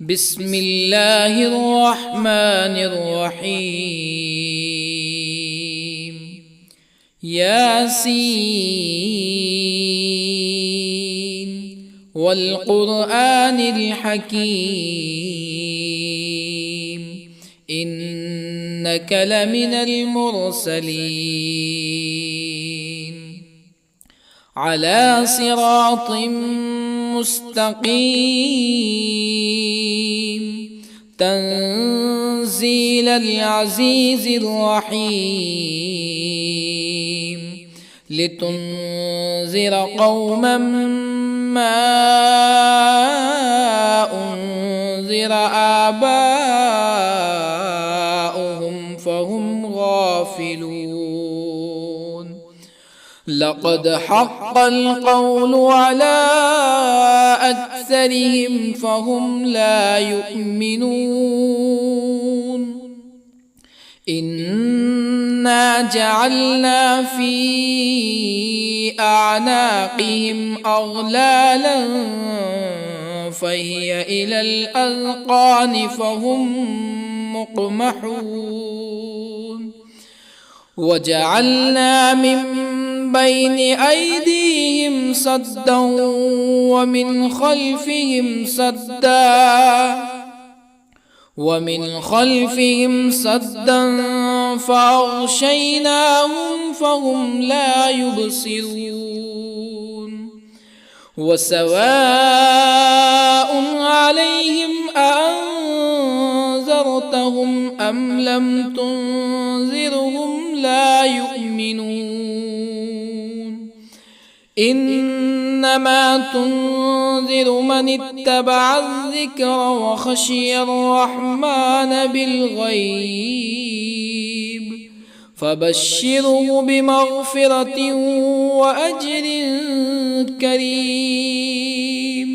بسم الله الرحمن الرحيم. ياسين والقرآن الحكيم إنك لمن المرسلين على صراط مستقيم تنزيل العزيز الرحيم لتنذر قوما ما أنذر آباؤهم فهم غافلون. لقد حق القول على أكثرهم فهم لا يؤمنون. إنا جعلنا في أعناقهم أغلالا فهي إلى الأذقان فهم مقمحون. وجعلنا من بين أيديهم سدا ومن خلفهم سدا فأغشيناهم فهم لا يبصرون. وسواء عليهم أأنذرتهم أم لم تنذرهم لا يؤمنون. إنما تنذر من اتبع الذكر وخشي الرحمن بالغيب فبشره بمغفرة وأجر كريم.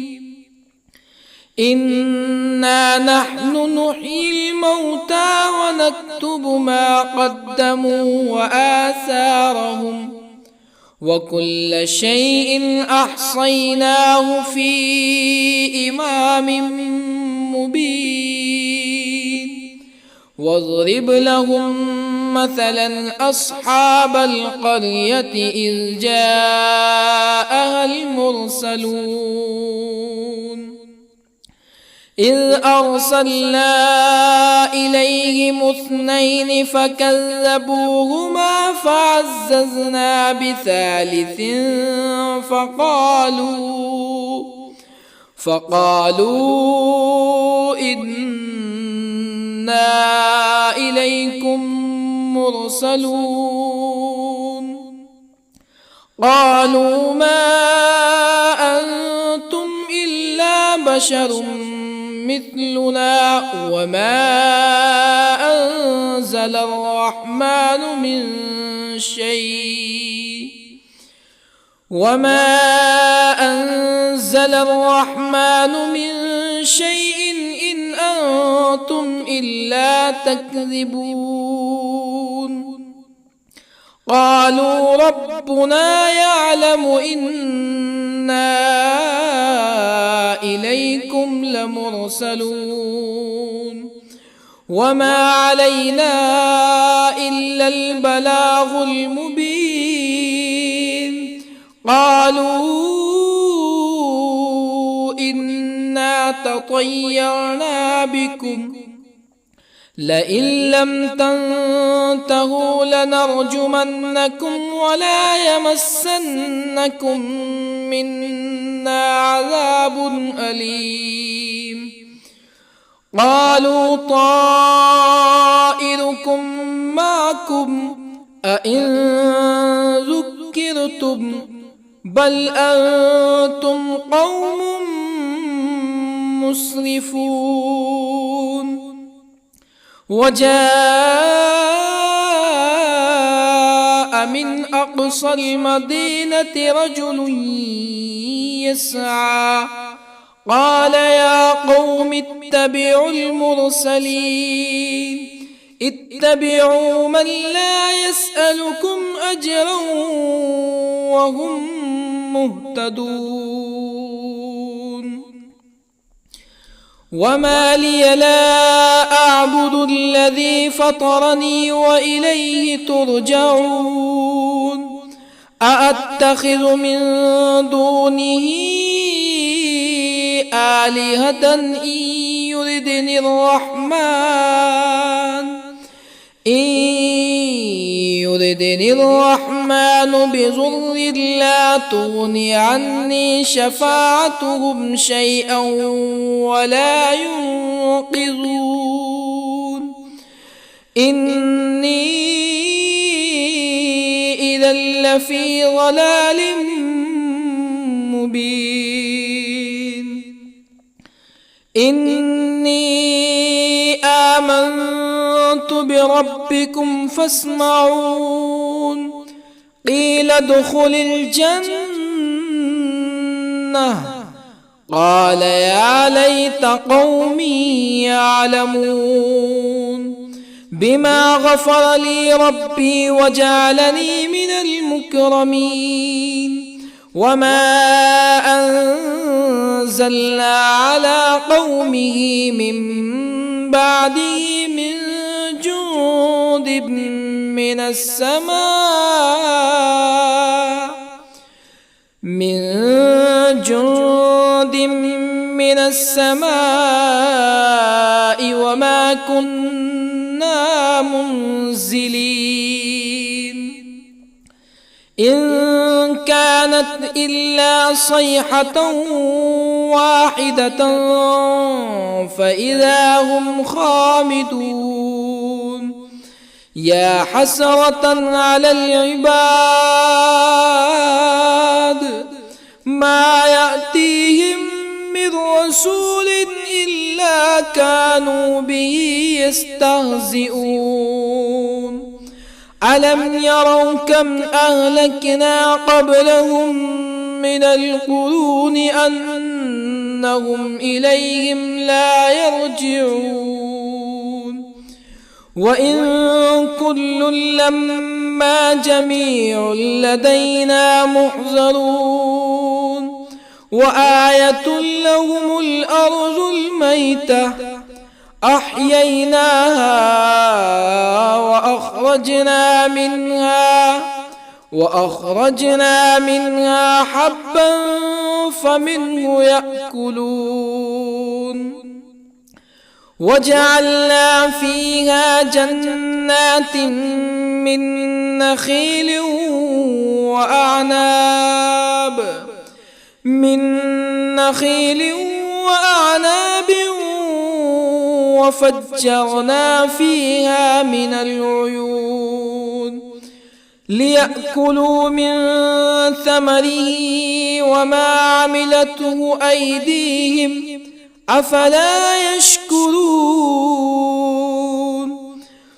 إنا نحن نحيي الموتى ونكتب ما قدموا وآثارهم وكل شيء أحصيناه في إمام مبين. واضرب لهم مثلا أصحاب القرية إذ جاءها المرسلون إذ أرسلنا إليهم اثنين فكذبوهما فعززنا بثالث فقالوا إنا إليكم مرسلون. قالوا ما أنتم إلا بشر مثلنا وما أنزل الرحمن من شيء إن أنتم إلا تكذبون. قالوا ربنا يعلم إنا إليكم لمرسلون وما علينا إلا البلاغ المبين. قالوا إنا تطيرنا بكم لئن لم تنتهوا لنرجمنكم ولا يمسنكم منا عذاب أليم. قالوا طائركم معكم أئن ذكرتم بل أنتم قوم مسرفون. وجاء من أقصى المدينة رجل يسعى قال يا قوم اتبعوا المرسلين اتبعوا من لا يسألكم أجرا وهم مهتدون. وما لي لا أعبد الذي فطرني وإليه ترجعون أأتخذ من دونه آلهة إن يردني الرحمن بضر لا تغني عني شفاعتهم شيئا ولا ينقذون إني إذا لفي ضلال مبين إني آمنت بربكم فاسمعون قيل ادخل الجنة قال يا ليت قومي يعلمون بما غفر لي ربي وجعلني من المكرمين وما أنزلنا على قومه من بعده من جند من السماء وما كنا منزلين إن كانت إلا صيحة واحدة فإذا هم خامدون يا حسرة على العباد ما يأتيهم من رسول إلا كانوا به يستهزئون ألم يروا كم أهلكنا قبلهم من القرون أنهم إليهم لا يرجعون وإن كل لما جميع لدينا محضرون وآية لهم الأرض الميتة أحييناها وأخرجنا منها حبا فمنه يأكلون وجعلنا فيها جنات من نخيل وأعناب وفجرنا فيها من العيون ليأكلوا من ثمره وما عملته أيديهم أفلا يشكرون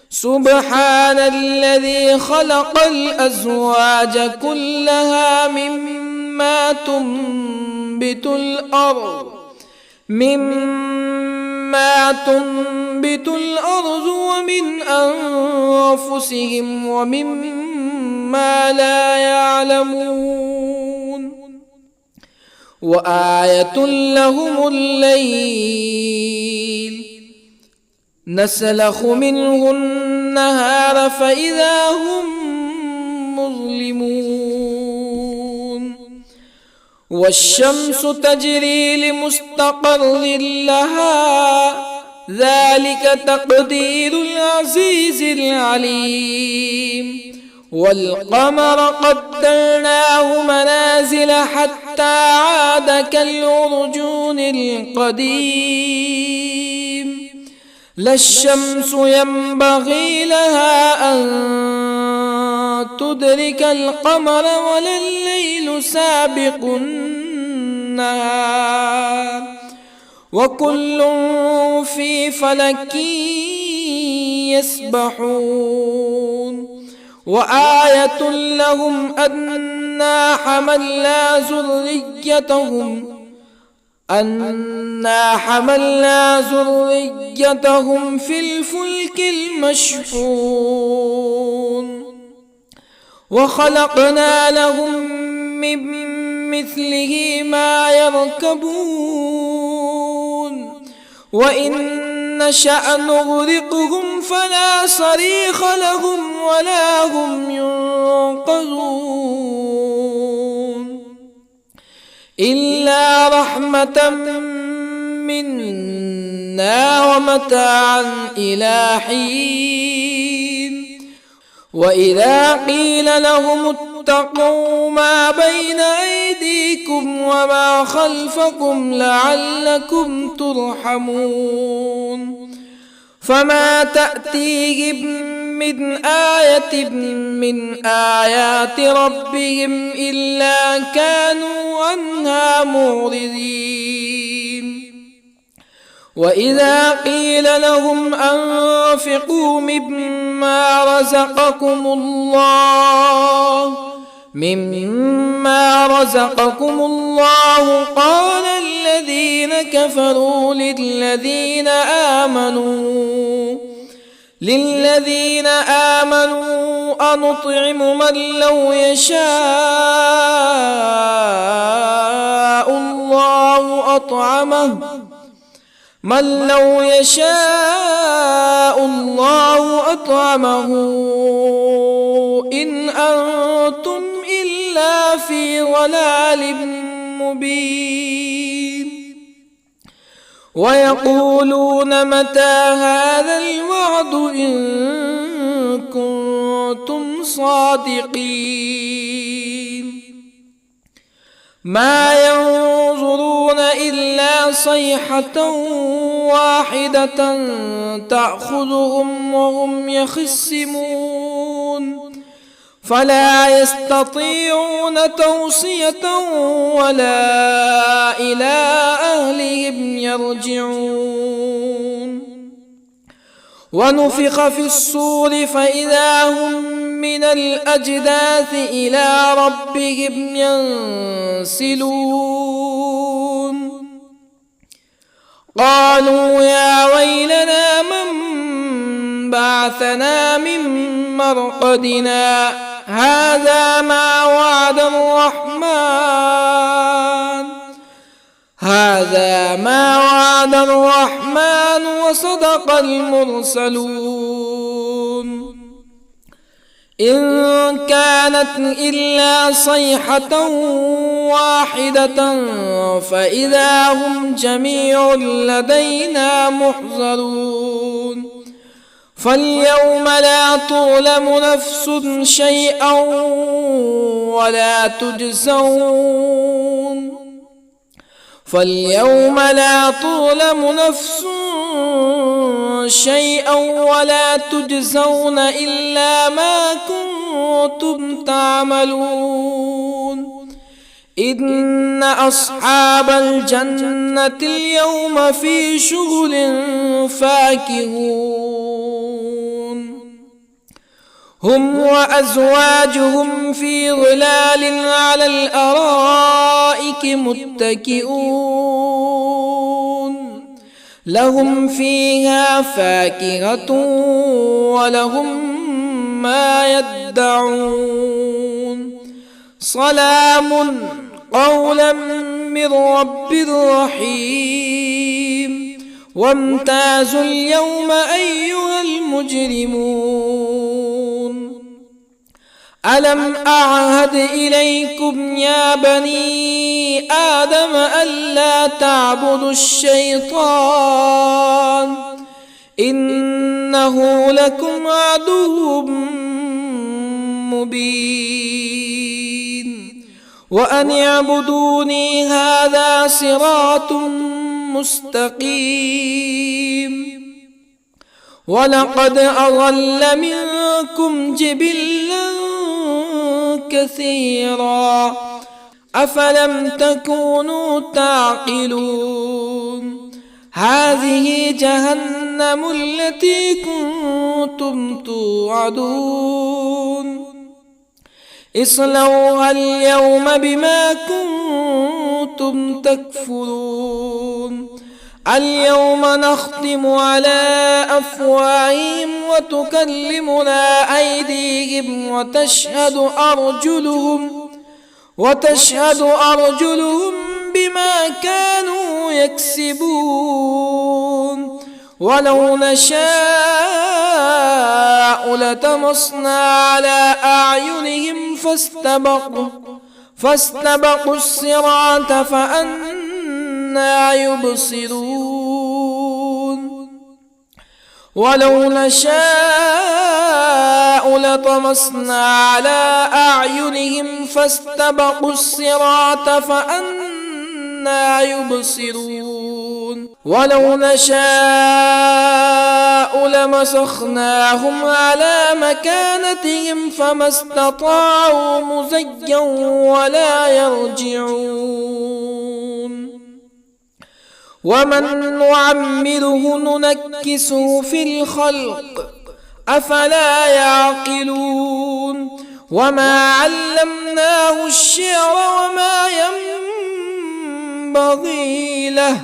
سبحان الذي خلق الأزواج كلها مما تنبت الأرض ومن أنفسهم ومما لا يعلمون وآية لهم الليل نسلخ منه النهار فإذا هم مظلمون والشمس تجري لمستقر لها ذلك تقدير العزيز العليم والقمر قدرناه منازل حتى عاد كالعرجون القديم لا الشمس ينبغي لها أن تدرك القمر ولا الليل سابق النهار وكل في فلك يسبحون وآية لهم أنا حملنا ذريتهم في الفلك المشحون وخلقنا لهم من مثله ما يركبون وإن نشأ نغرقهم فلا صريخ لهم ولا هم ينقذون إلا رحمة منا ومتاعا إلى حين وإذا قيل لهم اتقوا ما بين أيديكم وما خلفكم لعلكم ترحمون فما تأتيهم من آية من آيات ربهم إلا كانوا عنها معرضين وإذا قيل لهم أنفقوا مما رزقكم الله قال الذين كفروا للذين آمنوا أنطعم من لو يشاء الله أطعمه إن أنتم إلا في ضلال مبين ويقولون متى هذا الوعد إن كنتم صادقين ما ينظرون إلا صيحة واحدة تأخذهم وهم يخصمون فلا يستطيعون توصية ولا إلى أهلهم يرجعون ونفخ في الصور فإذا هم من الأجداث إلى ربهم ينسلون قالوا يا ويلنا من بعثنا من مرقدنا هذا ما وعد الرحمن وصدق المرسلون إن كانت إلا صيحة واحدة فإذا هم جميع لدينا محضرون فاليوم لا تظلم نفس شيئا ولا تجزون إلا ما كنتم تعملون إن أصحاب الجنة اليوم في شغل فاكهون هم وأزواجهم في ظلال على الأرائك متكئون لهم فيها فاكهة ولهم ما يدعون سلام قولا من رب رحيم وامتازوا اليوم أيها المجرمون ألم أعهد إليكم يا بني آدم ألا تعبدوا الشيطان إنه لكم عدو مبين وأن اعبدوني هذا صراط مستقيم ولقد أضل منكم جبلا كثيرا أفلم تكونوا تعقلون هذه جهنم التي كنتم توعدون اصلوها اليوم بما كنتم تكفرون اليوم نختم على أفواههم وتكلمنا أيديهم وتشهد أرجلهم بما كانوا يكسبون ولو نشاء لطمسنا على أعينهم فاستبقوا الصراط فأنى يبصرون ولو نشاء لطمسنا على أعينهم فاستبقوا الصراط فأنى يبصرون ولو نشاء لمسخناهم على مكانتهم فما استطاعوا مزيا ولا يرجعون ومن نعمره ننكسه في الخلق أفلا يعقلون وما علمناه الشعر وما ينبغي له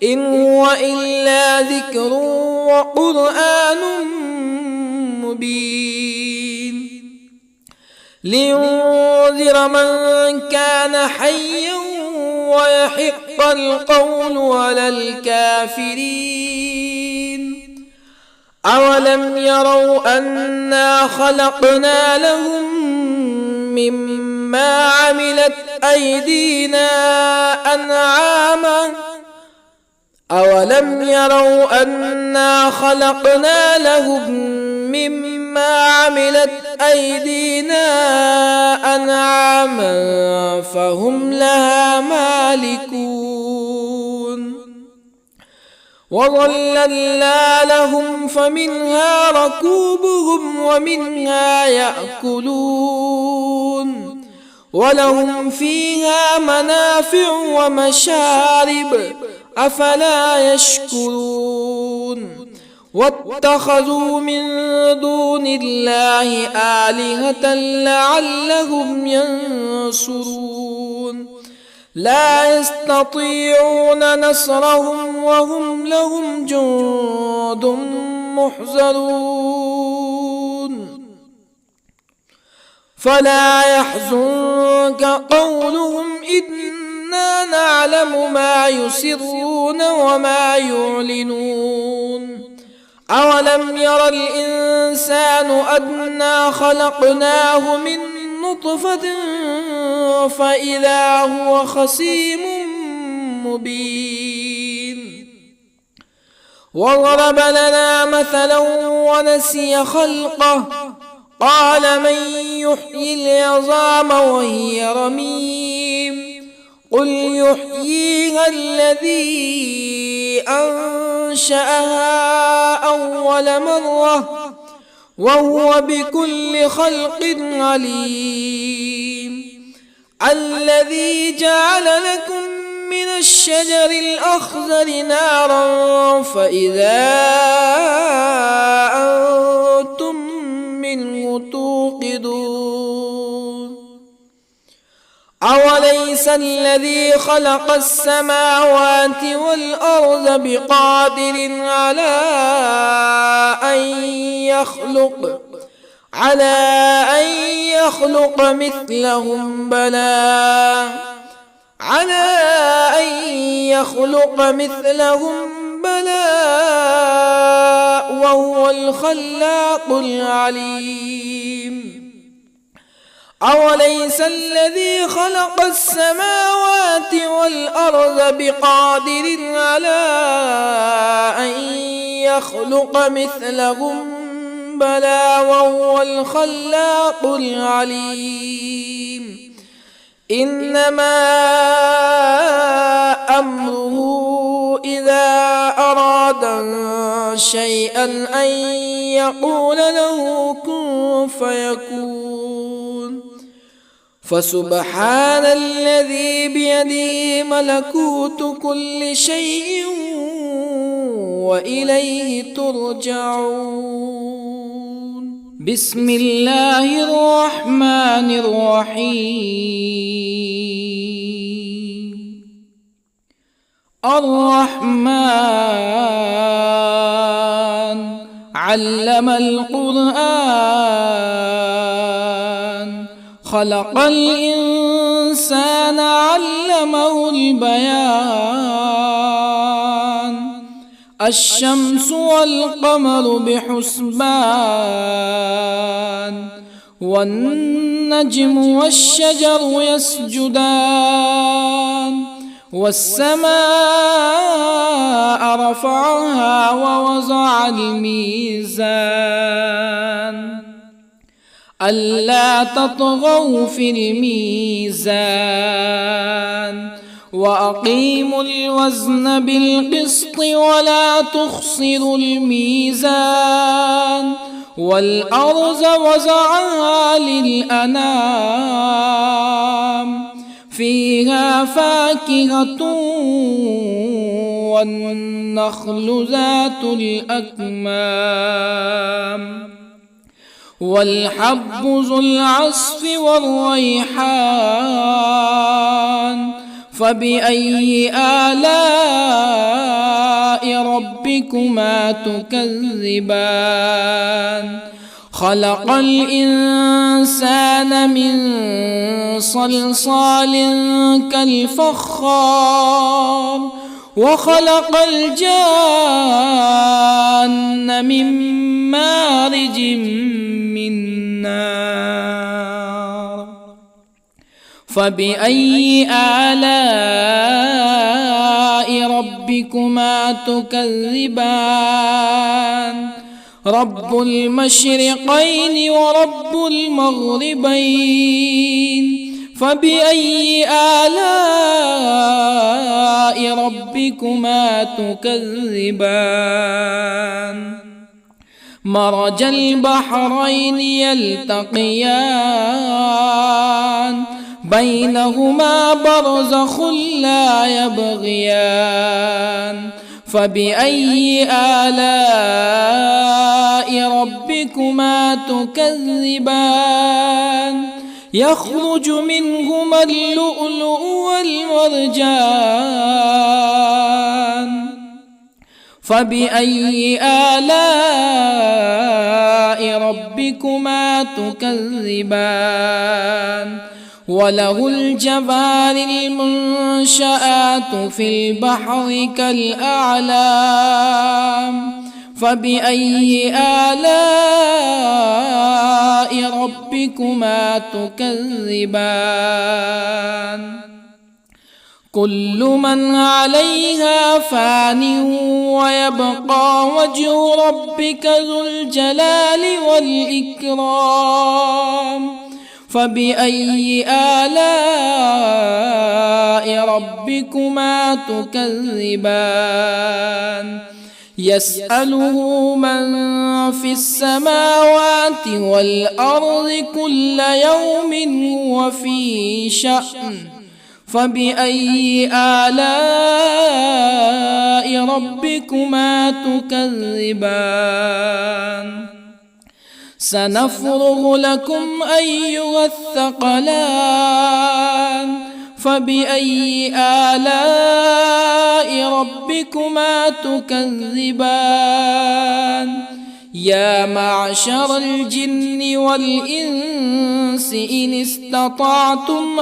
إن هو إلا ذكر وقرآن مبين لينذر من كان حيا ويحق القول على الكافرين أولم يروا أنا خلقنا لهم مما عملت أيدينا أنعاما أولم يروا أنا خلقنا لهم مما عملت أيدينا أنعاما فهم لها مالكون وظللنا لهم فمنها ركوبهم ومنها يأكلون ولهم فيها منافع ومشارب أفلا يشكرون واتخذوا من دون الله آلهة لعلهم ينصرون لا يستطيعون نصرهم وهم لهم جند محضرون فلا يحزنك قولهم إنا نعلم ما يسرون وما يعلنون أولم ير الإنسان أنا خلقناه من نطفة فإذا هو خصيم مبين وضرب لنا مثلا ونسي خلقه قال من يحيي العظام وهي رميم قل يحييها الذي أنشأها أول مرة وهو بكل خلق عليم الذي جعل لكم من الشجر الأخضر نارا فإذا أنتم منه توقدون أوليس الذي خلق السماوات والأرض بقادر على أن يخلق مثلهم بلى وهو الخلاق العليم أوليس الذي خلق السماوات والأرض بقادر على أن يخلق مثلهم بلى وهو الخلاق العليم إنما أمره إذا أراد شيئا أن يقول له كن فيكون فسبحان الذي بيده ملكوت كل شيء وإليه ترجعون بسم الله الرحمن الرحيم الرحمن علم القرآن خلق الإنسان الإنسان علمه البيان الشمس والقمر بحسبان والنجم والشجر يسجدان والسماء رفعها ووضع الميزان ألا تطغوا في الميزان وأقيموا الوزن بالقسط ولا تخسروا الميزان والأرض وضعها للأنام فيها فاكهة والنخل ذات الأكمام والحب ذو العصف والريحان فبأي آلاء ربكما تكذبان خلق الإنسان من صلصال كالفخار وخلق الجان من مارج من نار فبأي آلاء ربكما تكذبان رب المشرقين ورب المغربين فبأي آلاء ربكما تكذبان مرج البحرين يلتقيان بينهما برزخ لا يبغيان فبأي آلاء ربكما تكذبان يخرج منهما اللؤلؤ والمرجان فبأي آلاء ربكما تكذبان وله الجوار المنشآت في البحر كالأعلام فبأي آلاء ربكما تكذبان كل من عليها فان ويبقى وجه ربك ذو الجلال والإكرام فبأي آلاء ربكما تكذبان يسأله من في السماوات والأرض كل يوم هو في شأن فبأي آلاء ربكما تكذبان سنفرغ لكم أيها الثقلان فبأي آلاء ربكما تكذبان يا معشر الجن والإنس إن استطعتم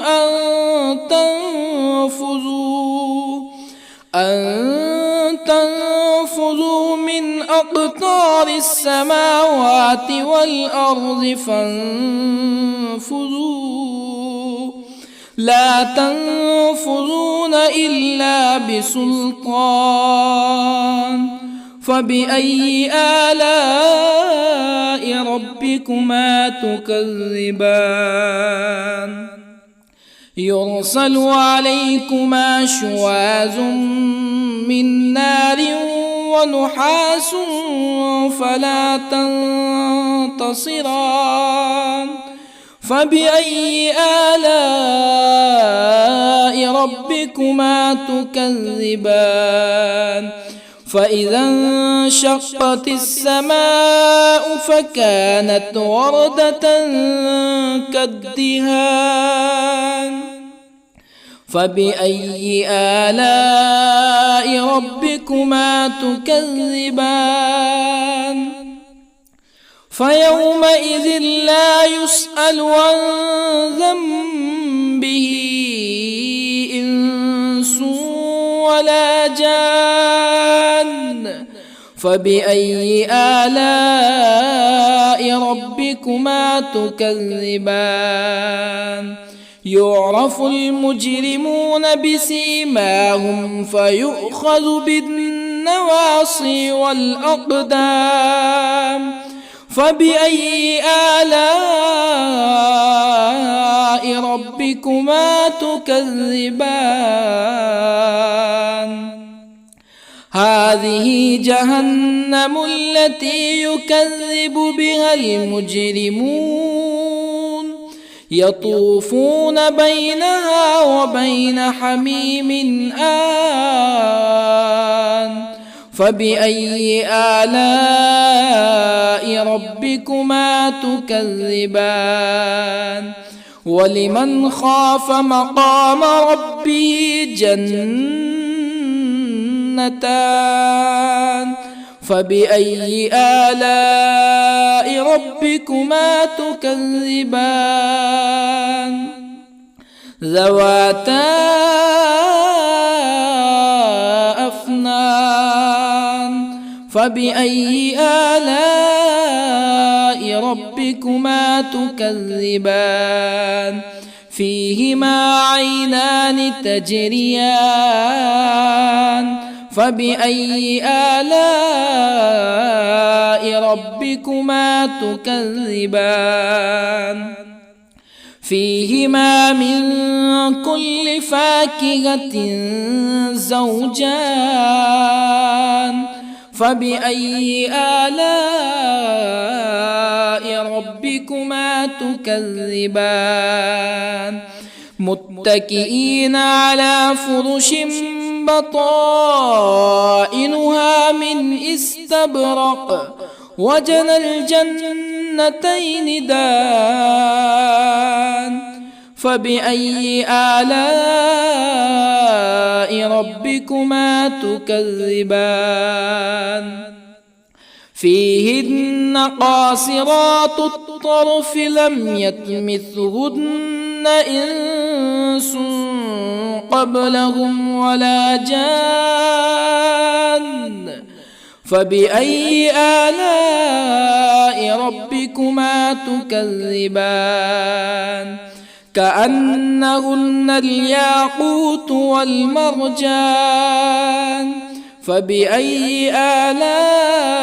أن تنفذوا من أقطار السماوات والأرض فانفذوا لا تنفذون إلا بسلطان فبأي آلاء ربكما تكذبان يرسل عليكما شواظ من نار ونحاس فلا تنتصران فبأي آلاء ربكما تكذبان فإذا انشقت السماء فكانت وردة كالدهان فبأي آلاء ربكما تكذبان فيومئذ لا يسأل عن ذنبه ولا جان فبأي آلاء ربكما تكذبان يعرف المجرمون بسيماهم فيؤخذ بالنواصي والأقدام فبأي آلاء ربكما تكذبان هذه جهنم التي يكذب بها المجرمون يطوفون بينها وبين حميم آن فبأي آلاء ربكما تكذبان ولمن خاف مقام ربه جنتان فبأي آلاء ربكما تكذبان ذواتا أفنان فبأي آلاء ربكما تكذبان فيهما عينان تجريان فبأي آلاء ربكما تكذبان فيهما من كل فاكهة زوجان فبأي آلاء ربكما تكذبان متكئين على فرش بطائنها من استبرق وجنى الجنتين دان فبأي آلاء ربكما تكذبان فيهن قاصرات الطرف لم يطمثهن إنس قبلهم ولا جان فبأي آلاء ربكما تكذبان كأنهن الياقوت والمرجان فبأي آلاء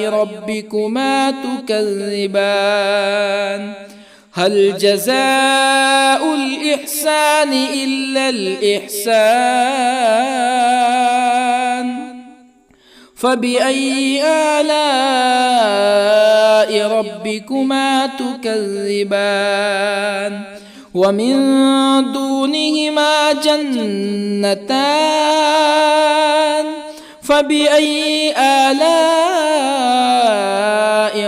ربكما تكذبان هل جزاء الإحسان إلا الإحسان فبأي آلاء ربكما تكذبان ومن دونهما جنتان فبأي آلاء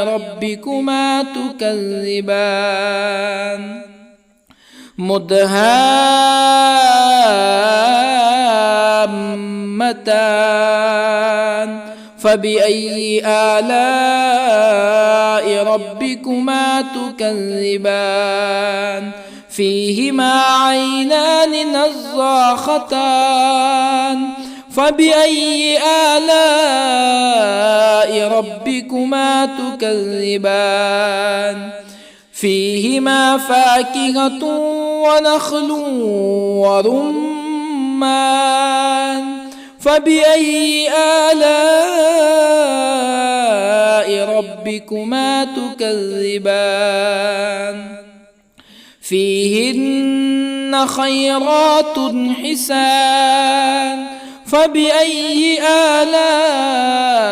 ربكما تكذبان مدهامتان فبأي آلاء ربكما تكذبان فيهما عينان نضاختان فبأي آلاء ربكما تكذبان فيهما فاكهة ونخل ورمان فبأي آلاء ربكما تكذبان فيهن خيرات حسان فبأي آلاء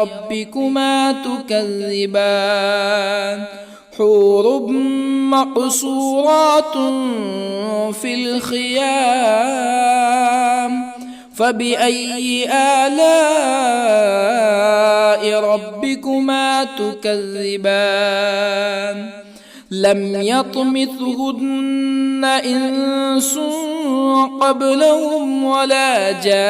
ربكما تكذبان حور مقصورات في الخيام فبأي آلاء ربكما تكذبان لم يطمثهن إنس قبلهم ولا جان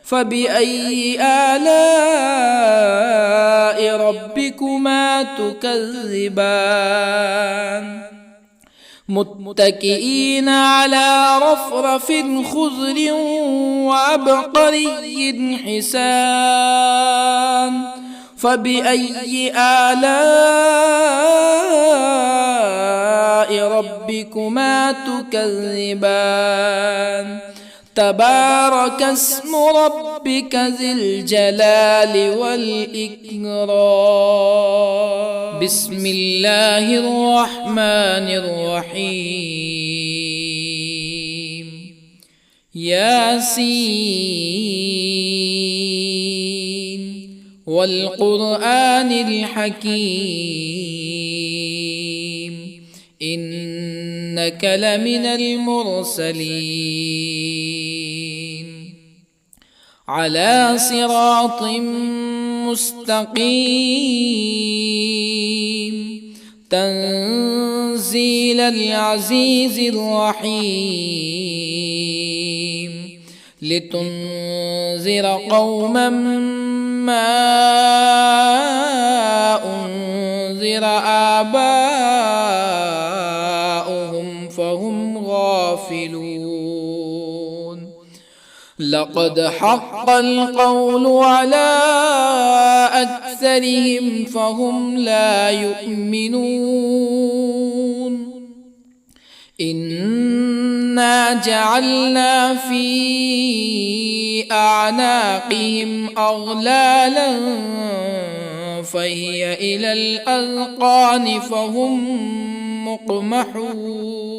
فبأي آلاء ربكما تكذبان متكئين على رفرف خضر وعبقري حسان فبأي آلاء ربكما تكذبان تبارك اسم ربك ذي الجلال والإكرام بسم الله الرحمن الرحيم ياسين والقرآن الحكيم إنك لمن المرسلين على صراط مستقيم تنزيل العزيز الرحيم لتنذر قوما ما أنذر آباؤهم فهم غافلون لقد حق القول على أكثرهم فهم لا يؤمنون إنا جعلنا في أعناقهم أغلالا فهي إلى الأذقان فهم مقمحون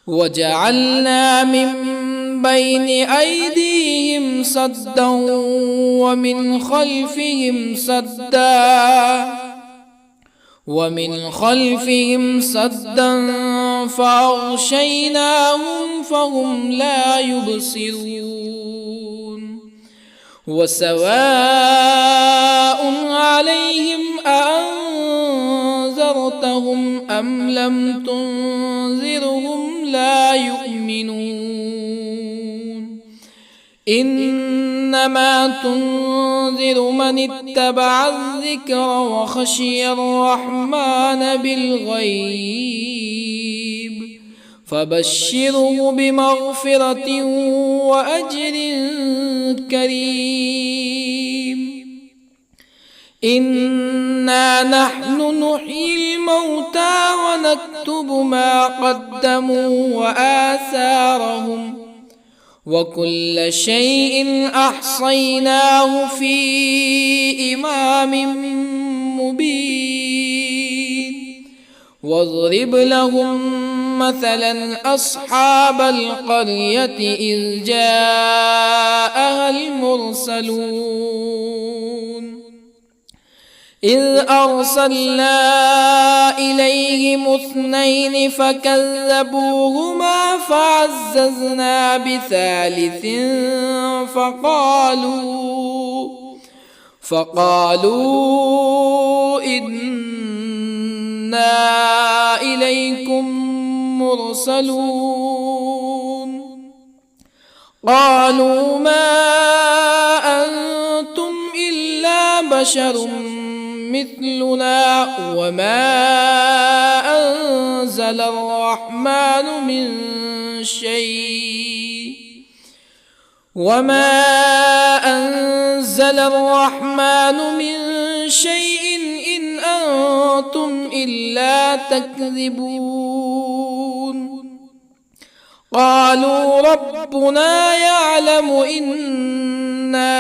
وجعلنا من بين أيديهم سدا ومن خلفهم سدا فأغشيناهم فهم لا يبصرون وسواء عليهم أأنذرتهم أم لم تنذرهم لا يؤمنون إنما تنذر من اتبع الذكر وخشي الرحمن بالغيب فبشره بمغفرة وأجر كريم إنا نحن نحيي الموتى ونكتب ما قدموا وآثارهم وكل شيء أحصيناه في إمام مبين واضرب لهم مثلا أصحاب القرية إذ جاءها المرسلون إذ أرسلنا إليهم اثنين فكذبوهما فعززنا بثالث فقالوا إنا إليكم مرسلون قالوا ما أنتم إلا بشر مثلنا وما أنزل الرحمن من شيء إن أنتم إلا تكذبون قالوا ربنا يعلم إنا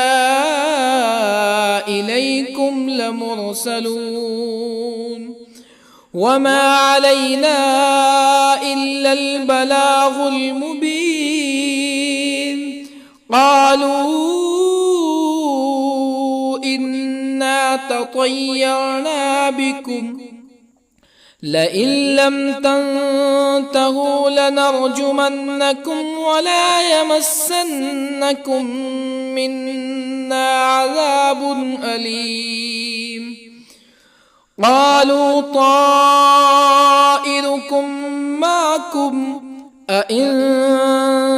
إليكم لمرسلون وما علينا إلا البلاغ المبين قالوا إنا تطيرنا بكم لئن لم تنتهوا لنرجمنكم ولا يمسنكم منا عذاب أليم قالوا طائركم معكم أئن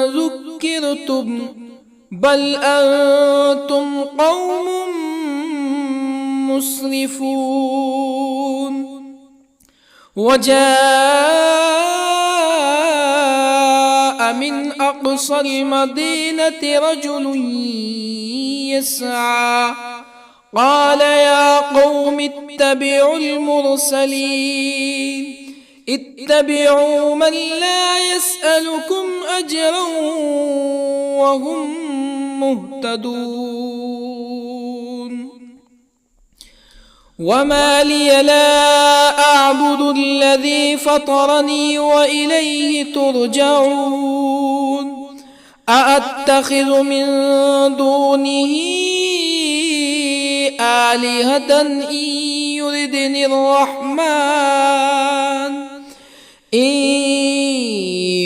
ذكرتم بل أنتم قوم مسرفون وجاء من أقصى المدينة رجل يسعى قال يا قوم اتبعوا المرسلين اتبعوا من لا يسألكم أجرا وهم مهتدون وما لي لا أعبد الذي فطرني وإليه ترجعون أأتخذ من دونه آلهة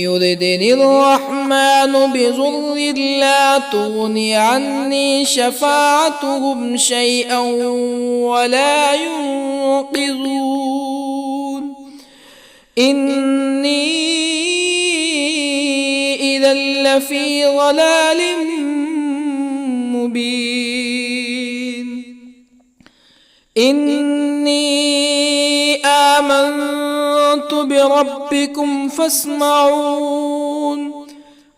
يردني الرحمن بضر لا تغن عني شفاعتهم شيئا ولا ينقذون إني إذا لفي ضلال مبين إني آمنت بربكم فاسمعون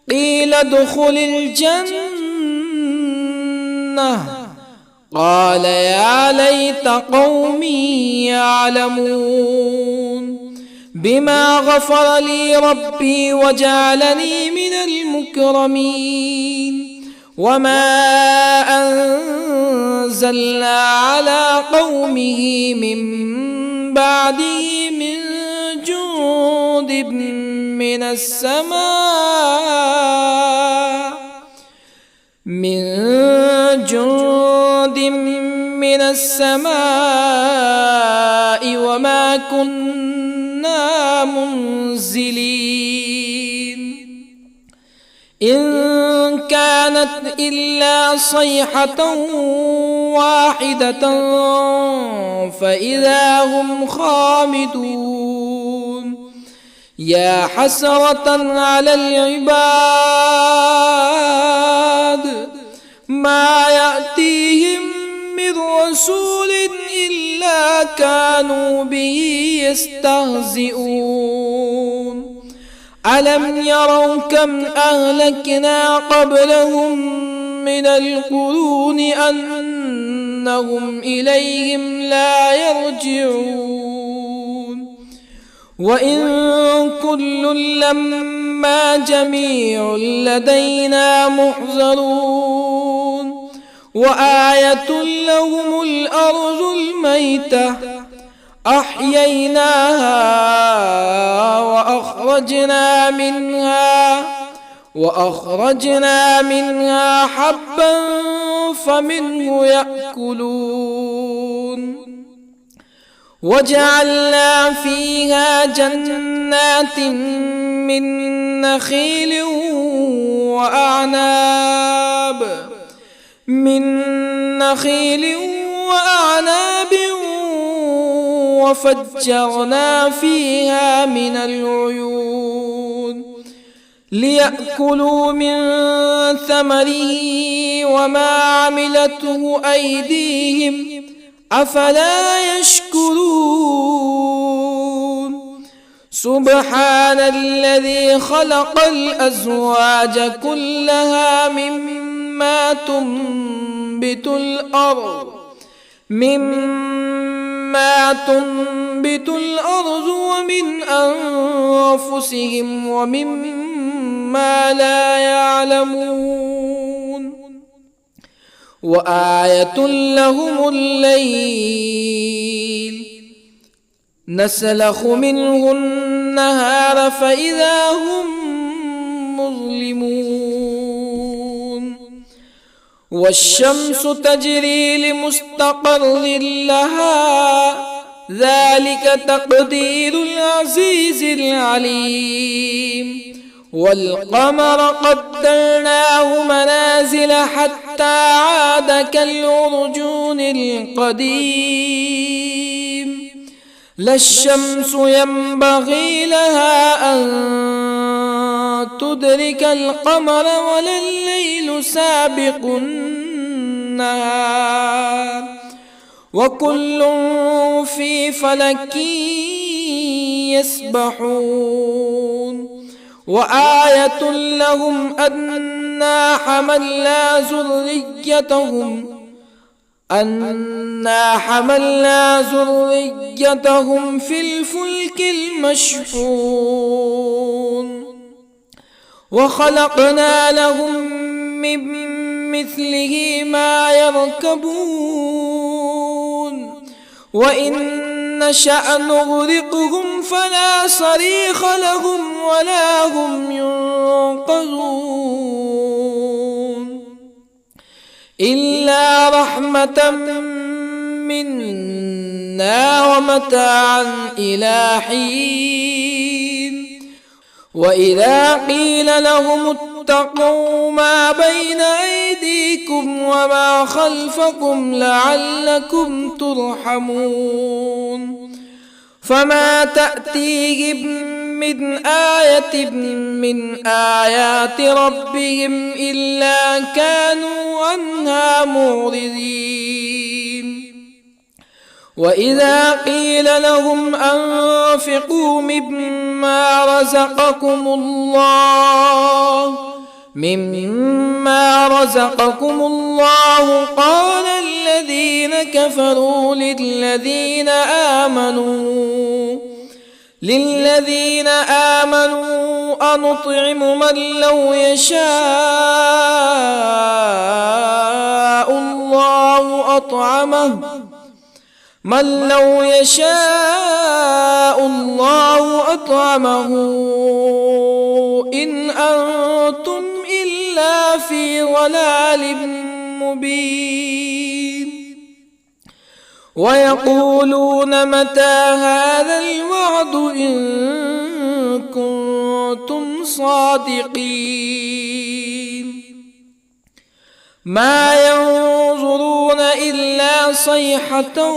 قيل ادخل الجنة قال يا ليت قومي يعلمون بما غفر لي ربي وجعلني من المكرمين وما أنزلنا على قومه من بعده من جند من السماء وما كنا منزلين إن كانت إلا صيحة واحدة فإذا هم خامدون يا حسرة على العباد ما يأتيهم من رسول إلا كانوا به يستهزئون ألم يروا كم أهلكنا قبلهم من القرون أنهم إليهم لا يرجعون وإن كل لما جميع لدينا محضرون وآية لهم الأرض الميتة أحييناها وأخرجنا منها حبا فمنه يأكلون وجعلنا فيها جنات من نخيل وأعناب وفجرنا فيها من العيون ليأكلوا من ثمره وما عملته أيديهم أفلا يشكرون سبحان الذي خلق الأزواج كلها مما تنبت الأرض ومن أنفسهم ومما لا يعلمون وآية لهم الليل نسلخ منه النهار فإذا هم مظلمون والشمس تجري لمستقر لها ذلك تقدير العزيز العليم والقمر قدرناه منازل حتى عاد كالعرجون القديم لا الشمس ينبغي لها أن تدرك القمر ولا الليل سابق النهار وكل في فلك يسبحون وآية لهم أنا حملنا ذريتهم في الفلك المشحون وخلقنا لهم من مثله ما يركبون وإن نشأ نغرقهم فلا صريخ لهم ولا هم ينقذون إلا رحمة منا ومتاعا إلى حين وإذا قيل لهم اتقوا ما بين أيديكم وما خلفكم لعلكم ترحمون فما تأتيهم من آية من آيات ربهم إلا كانوا عنها معرضين وإذا قيل لهم أنفقوا مما رزقكم الله قال الذين كفروا للذين آمنوا أنطعم من لو يشاء الله أطعمه إن أنتم إلا في ضلال مبين ويقولون متى هذا الوعد إن كنتم صادقين ما ينظرون إلا صيحة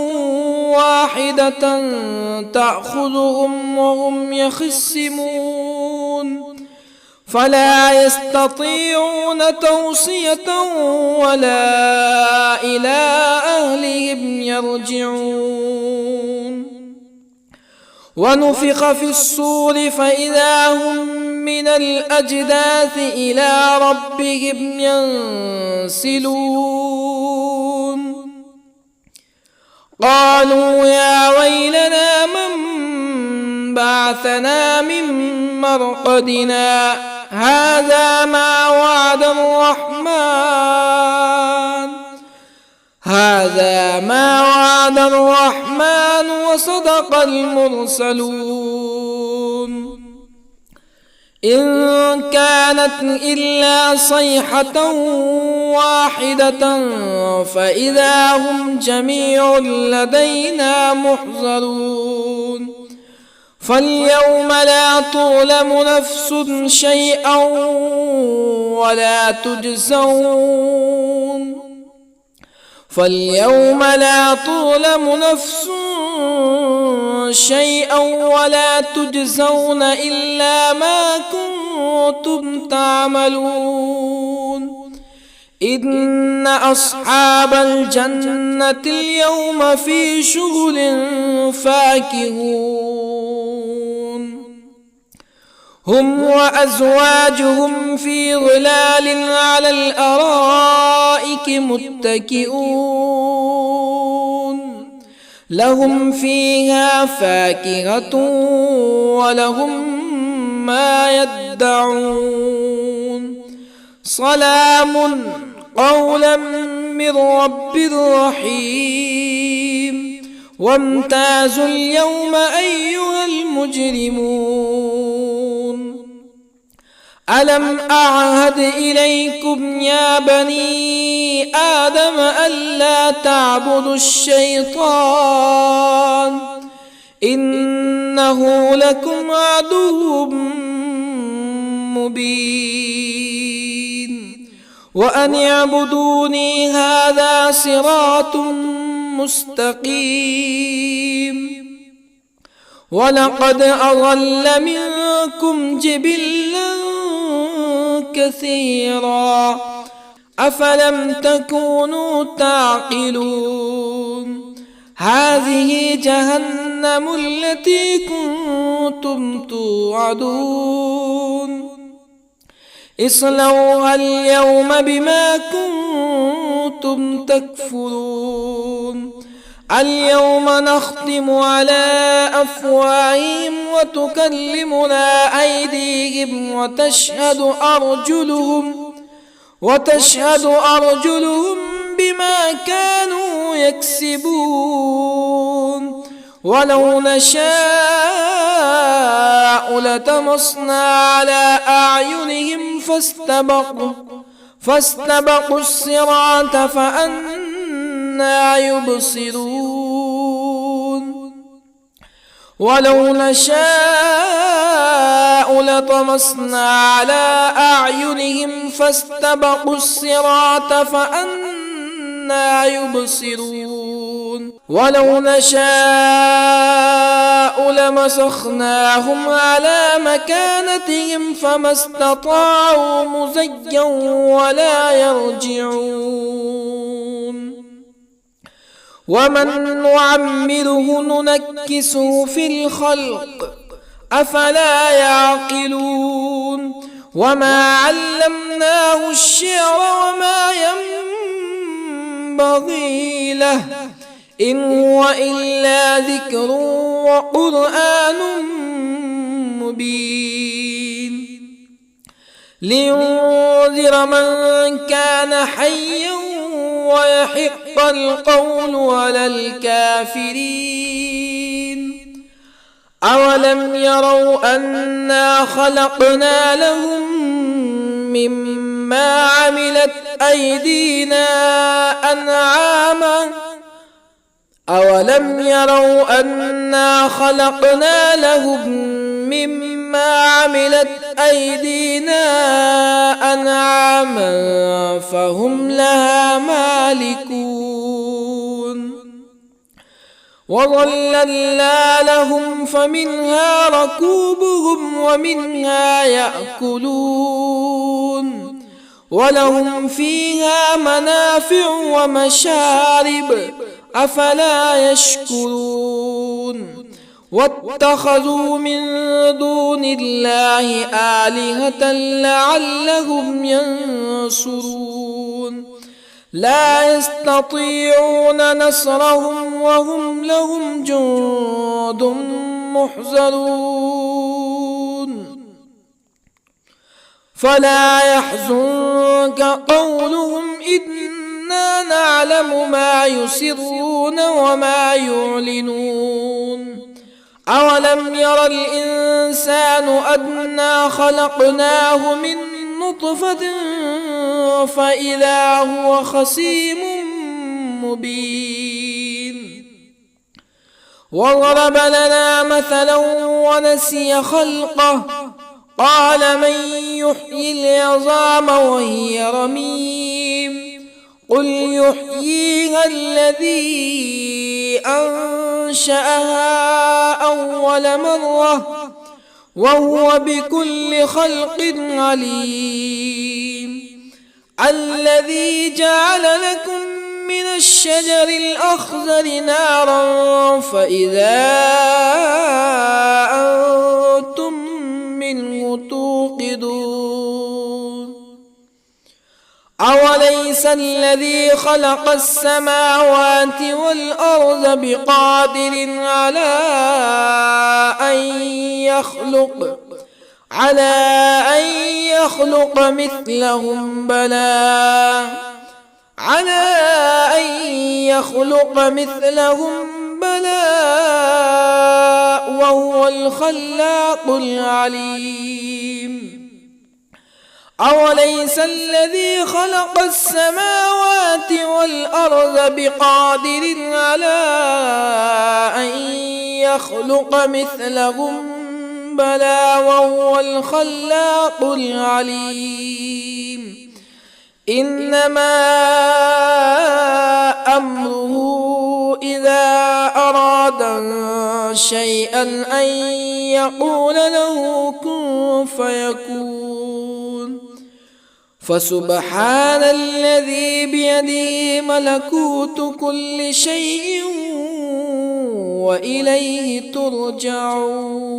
واحدة تأخذهم وهم يخصمون فلا يستطيعون توصية ولا إلى أهلهم يرجعون ونفخ في الصور فإذا هم من الأجداث إلى ربهم ينسلون قالوا يا ويلنا من بعثنا من مرقدنا هذا ما وعد الرحمن وصدق المرسلون إن كانت إلا صيحة واحدة فإذا هم جميع لدينا محضرون فاليوم لا تظلم نفس شيئا ولا تجزون إلا ما كنتم تعملون إن أصحاب الجنة اليوم في شغل فاكهون هم وأزواجهم في ظلال على الأرائك متكئون لهم فيها فاكهة ولهم ما يدعون سلام قولا من رب رحيم وامتازوا اليوم أيها المجرمون ألم أعهد إليكم يا بني آدم ألا تعبدوا الشيطان إنه لكم عدو مبين وأن اعبدوني هذا صراط مستقيم ولقد أضل منكم جبلا كثيرا أفلم تكونوا تعقلون هذه جهنم التي كنتم توعدون اصلوها اليوم بما كنتم تكفرون اليوم نختم على أفواههم وتكلمنا أيديهم وتشهد أرجلهم بما كانوا يكسبون ولو نشاء لطمسنا على أعينهم فاستبقوا الصراط فأنى يبصرون ولو نشاء لطمسنا على أعينهم فاستبقوا الصراط فأنى يبصرون ولو نشاء لمسخناهم على مكانتهم فما استطاعوا مزيا ولا يرجعون ومن نعمره ننكسه في الخلق أفلا يعقلون وما علمناه الشعر وما ينبغي له إن هو إلا ذكر وقرآن مبين لينذر من كان حيا ويحق القول على الكافرين أولم يروا أنا خلقنا لهم مما عملت أيدينا أنعاما أولم يروا أنا خلقنا لهم مما عملت أيدينا أنعاما فهم لها مالكون وظللنا لهم فمنها ركوبهم ومنها يأكلون ولهم فيها منافع ومشارب أفلا يشكرون واتخذوا من دون الله آلهة لعلهم ينصرون لا يستطيعون نصرهم وهم لهم جند محضرون فلا يحزنك قولهم إنا نعلم ما يسرون وما يعلنون أولم ير الإنسان أنا خلقناه من نطفة فإذا هو خصيم مبين وضرب لنا مثلا ونسي خلقه قال من يحيي العظام وهي رميم قل يحييها الذي أنشأها أول مرة وهو بكل خلق عليم الذي جعل لكم من الشجر الأخضر نارا فإذا أنتم منه توقدون أوليس الذي خلق السماوات والأرض بقادر على أن يخلق مثلهم بلى وهو الخلاق العليم أوليس الذي خلق السماوات والأرض بقادر على أن يخلق مثلهم بلى وهو الخلاق العليم إنما أمره إذا أراد شيئا أن يقول له كن فيكون فسبحان الذي بيده ملكوت كل شيء وإليه ترجعون.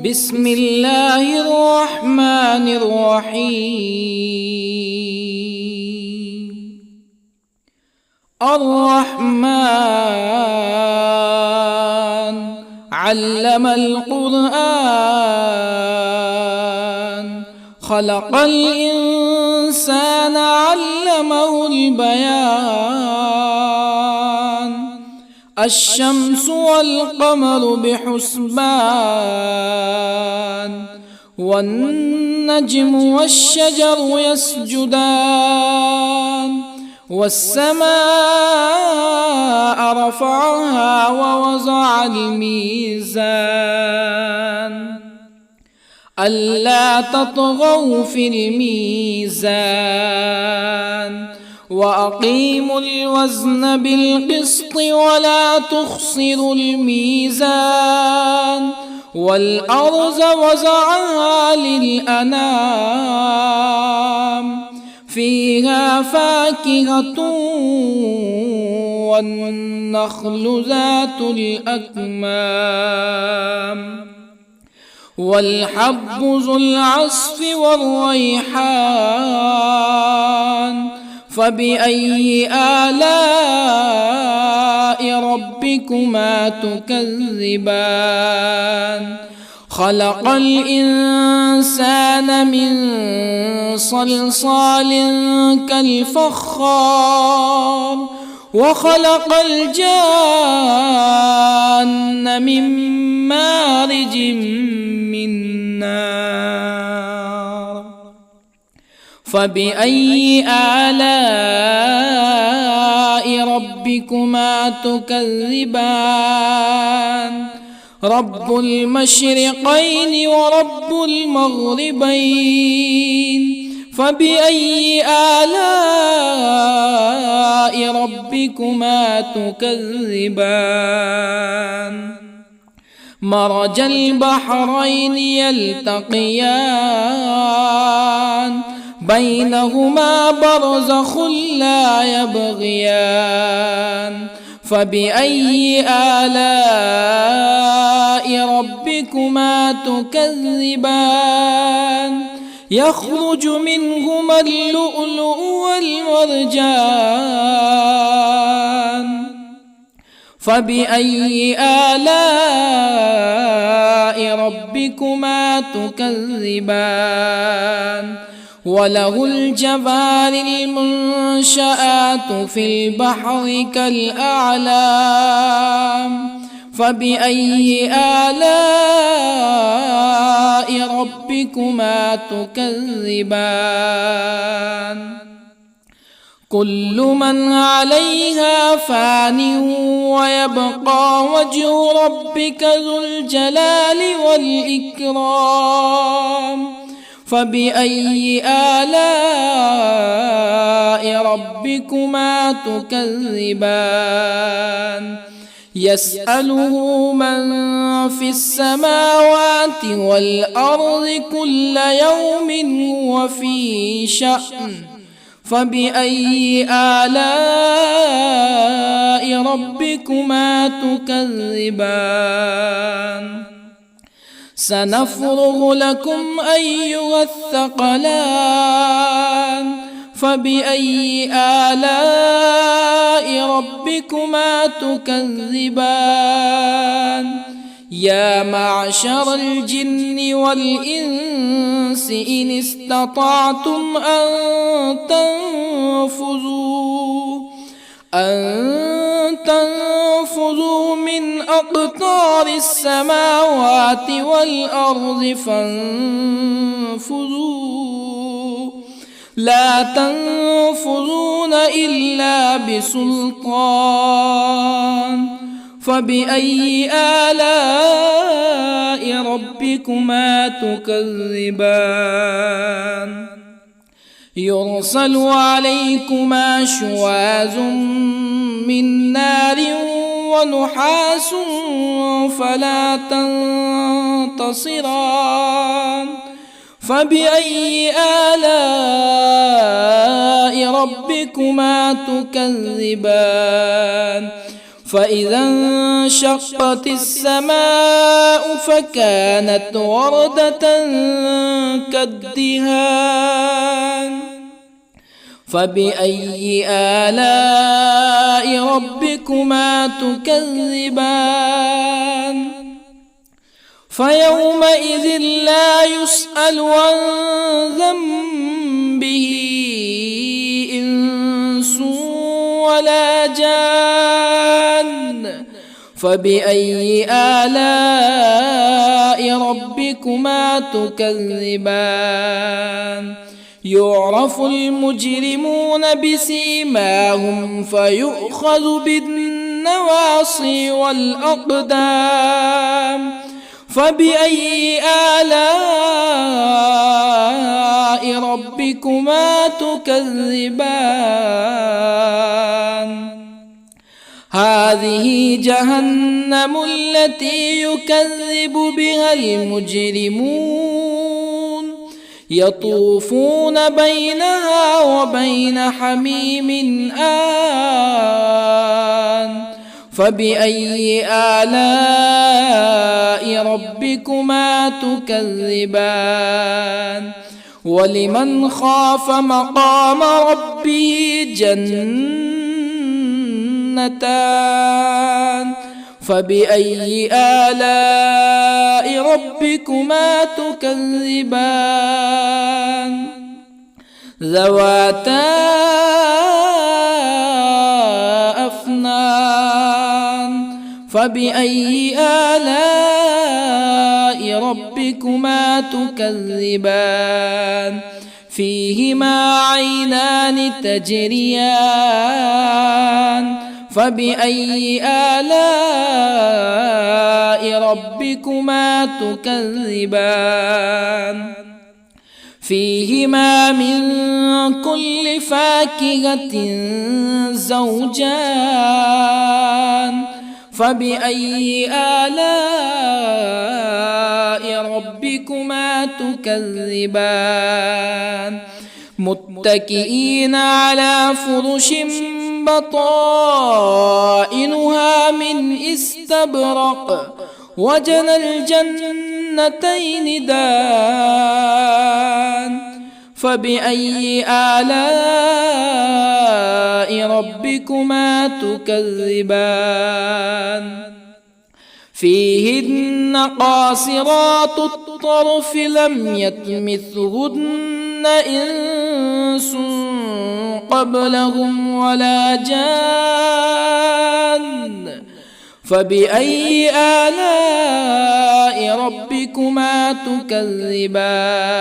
بسم الله الرحمن الرحيم. الرحمن علم القرآن، خلق الإنسان علمه البيان. الشمس والقمر بحسبان، والنجم والشجر يسجدان. والسماء رفعها ووضع الميزان، ألا تطغوا في الميزان. وأقيموا الوزن بالقسط ولا تخسروا الميزان. والأرض وضعها للأنام، فيها فاكهة والنخل ذات الأكمام، والحب ذو العصف والريحان. فبأي آلاء ربكما تكذبان؟ خلق الإنسان من صلصال كالفخار، وخلق الجان من مارج من نار. فبأي آلاء ربكما تكذبان؟ رب المشرقين ورب المغربين. فبأي آلاء ربكما تكذبان؟ مرج البحرين يلتقيان، بينهما برزخ لا يبغيان. فبأي آلاء ربكما تكذبان؟ يخرج منهما اللؤلؤ والمرجان. فبأي آلاء ربكما تكذبان؟ وله الجوار المنشآت في البحر كالأعلام. فبأي آلاء ربكما تكذبان؟ كل من عليها فان، ويبقى وجه ربك ذو الجلال والإكرام. فبأي آلاء ربكما تكذبان؟ يسأله من في السماوات والأرض كل يوم هو في شأن. فبأي آلاء ربكما تكذبان؟ سنفرغ لكم أيها الثقلان. فبأي آلاء ربكما تكذبان؟ يا معشر الجن والإنس إن استطعتم أن تنفذوا من أقطار السماوات والأرض فانفذوا، لا تنفذون إلا بسلطان. فبأي آلاء ربكما تكذبان؟ يرسل عليكما شواظ من نار ونحاس فلا تنتصران. فبأي آلاء ربكما تكذبان؟ فإذا انشقت السماء فكانت وردة كالدهان فبأي آلاء ربكما تكذبان فيومئذ لا يسأل عن ذنبه إنس ولا جان فبأي آلاء ربكما تكذبان يعرف المجرمون بسيماهم فيؤخذ بالنواصي والأقدام فبأي آلاء ربكما تكذبان هذه جهنم التي يكذب بها المجرمون يطوفون بينها وبين حميم آن فبأي آلاء ربكما تكذبان ولمن خاف مقام ربه جنتان فبأي آلاء ربكما تكذبان ذواتا أفنان فبأي آلاء ربكما تكذبان فيهما عينان تجريان فبأي آلاء ربكما تكذبان فيهما من كل فاكهة زوجان فبأي آلاء ربكما تكذبان متكئين على فرش بطائنها من استبرق وجنى الجنتين دان فبأي آلاء ربكما تكذبان فيهن قاصرات الطرف لم يطمثهن إنس قبلهم ولا جان فبأي آلاء ربكما تكذبان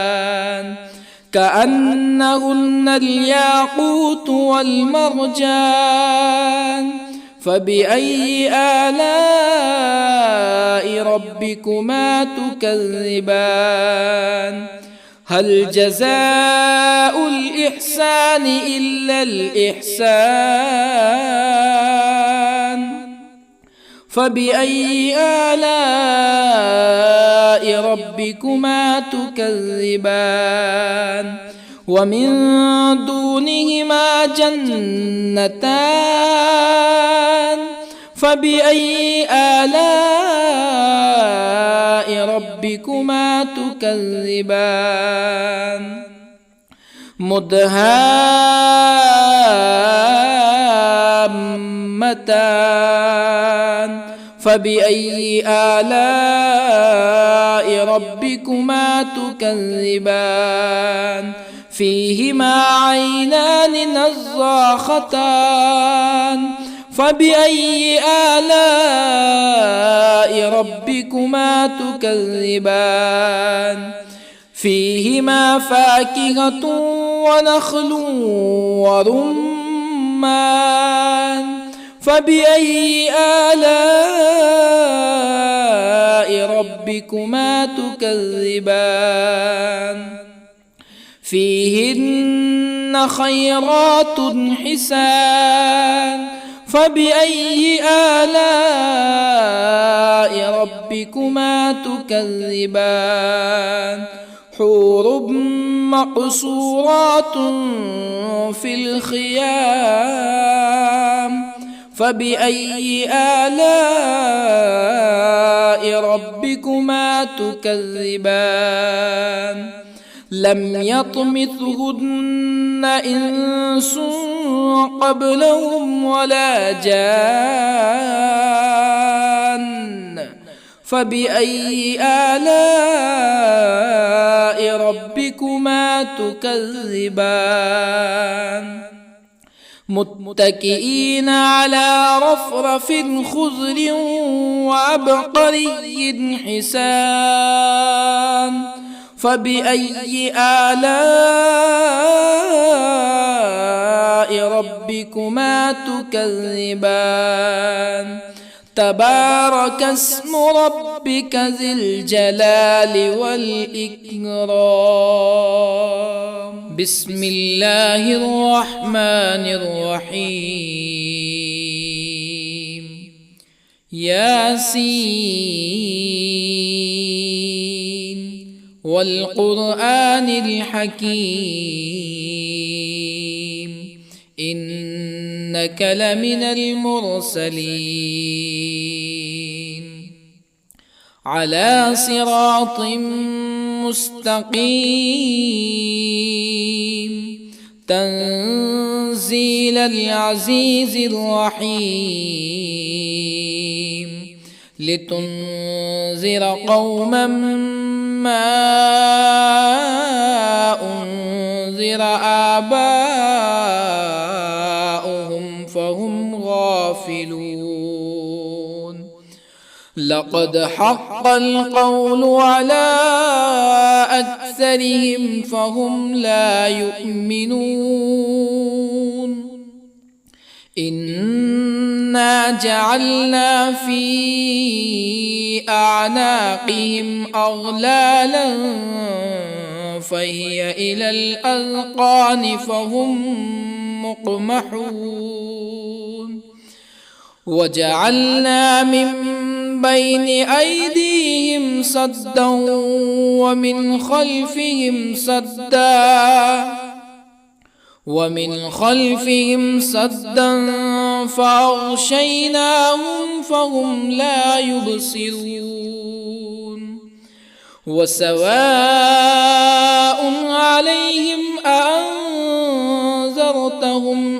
كأنهن الياقوت والمرجان فبأي آلاء ربكما تكذبان هل جزاء الإحسان إلا الإحسان فبأي آلاء ربكما تكذبان ومن دونهما جنتان فبأي آلاء ربكما تكذبان مدهامتان فبأي آلاء ربكما تكذبان فيهما عينان نضاختان فبأي آلاء ربكما تكذبان فيهما فاكهة ونخل ورمان فبأي آلاء ربكما تكذبان فيهن خيرات حسان فبأي آلاء ربكما تكذبان حور مقصورات في الخيام فبأي آلاء ربكما تكذبان لم يطمثهن إنس قبلهم ولا جان فبأي آلاء ربكما تكذبان متكئين على رفرف خضر وعبقري حسان فبأي آلاء ربكما تكذبان تبارك اسم ربك ذي الجلال والإكرام بسم الله الرحمن الرحيم ياسين والقرآن الحكيم إنك لمن المرسلين على صراط مستقيم تنزيل العزيز الرحيم لتنذر قوما ما أنذر آباؤهم فهم غافلون لقد حق القول على أكثرهم فهم لا يؤمنون إنا جعلنا في أعناقهم أغلالا فهي إلى الأذقان فهم مقمحون وجعلنا من بين أيديهم سدا ومن خلفهم سدا فأغشيناهم فهم لا يبصرون وسواء عليهم أأنذرتهم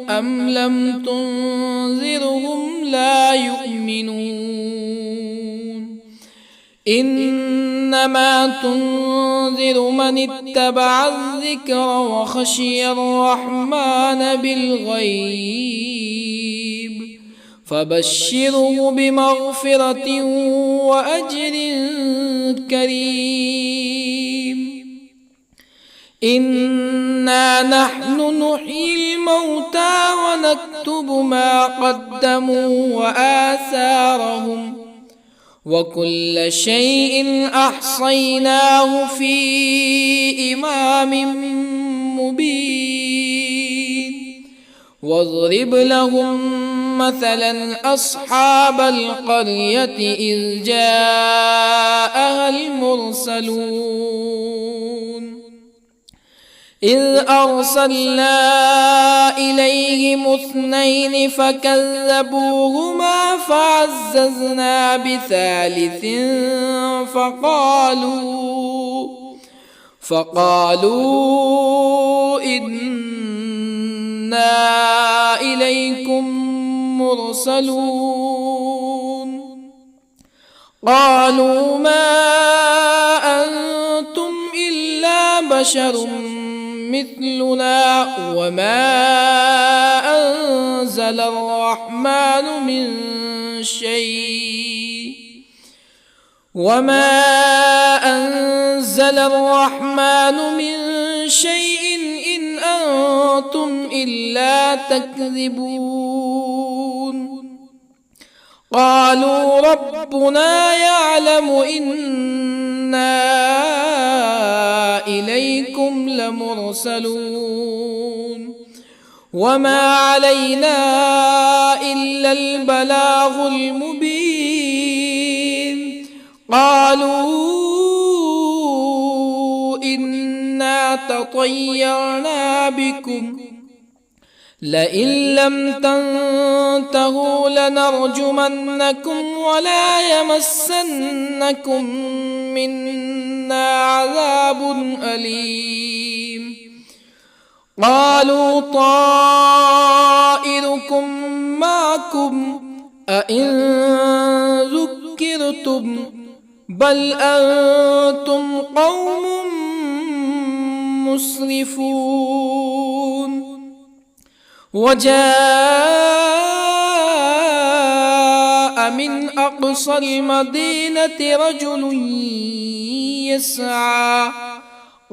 أم لم تنذرهم لا يؤمنون إنما تنذر من اتبع الذكر وخشي الرحمن بالغيب فبشره بمغفرة وأجر كريم إنا نحن نحيي الموتى ونكتب ما قدموا وآثارهم وكل شيء أحصيناه في إمام مبين واضرب لهم مثلا أصحاب القرية إذ جاءها المرسلون إذ أرسلنا إليهم 2 فكذبوهما فعززنا بثالث فقالوا إنا إليكم مرسلون قالوا ما أنتم إلا بشر مثلنا وما أنزل الرحمن من شيء إن أنتم إلا تكذبون قالوا ربنا يعلم إنا إليكم لمرسلون وما علينا إلا البلاغ المبين قالوا إنا تطيرنا بكم لئن لم تنتهوا لنرجمنكم ولا يمسنكم منا عذاب أليم. قالوا طائركم معكم أئن ذكرتم بل أنتم قوم مسرفون. وجاء من أقصى المدينة رجل يسعى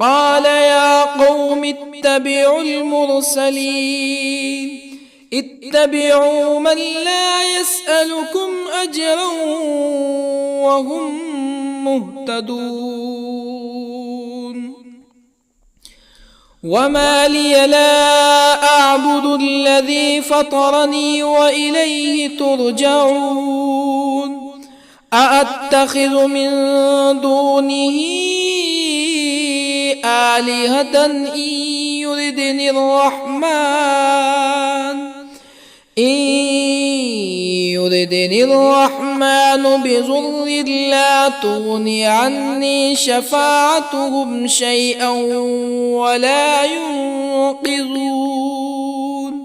قال يا قوم اتبعوا المرسلين اتبعوا من لا يسألكم أجرا وهم مهتدون. وما لي لا أعبد الذي فطرني وإليه ترجعون. أأتخذ من دونه آلهة إن يردني الرحمن بضر لا تغني عني شفاعتهم شيئا ولا ينقذون.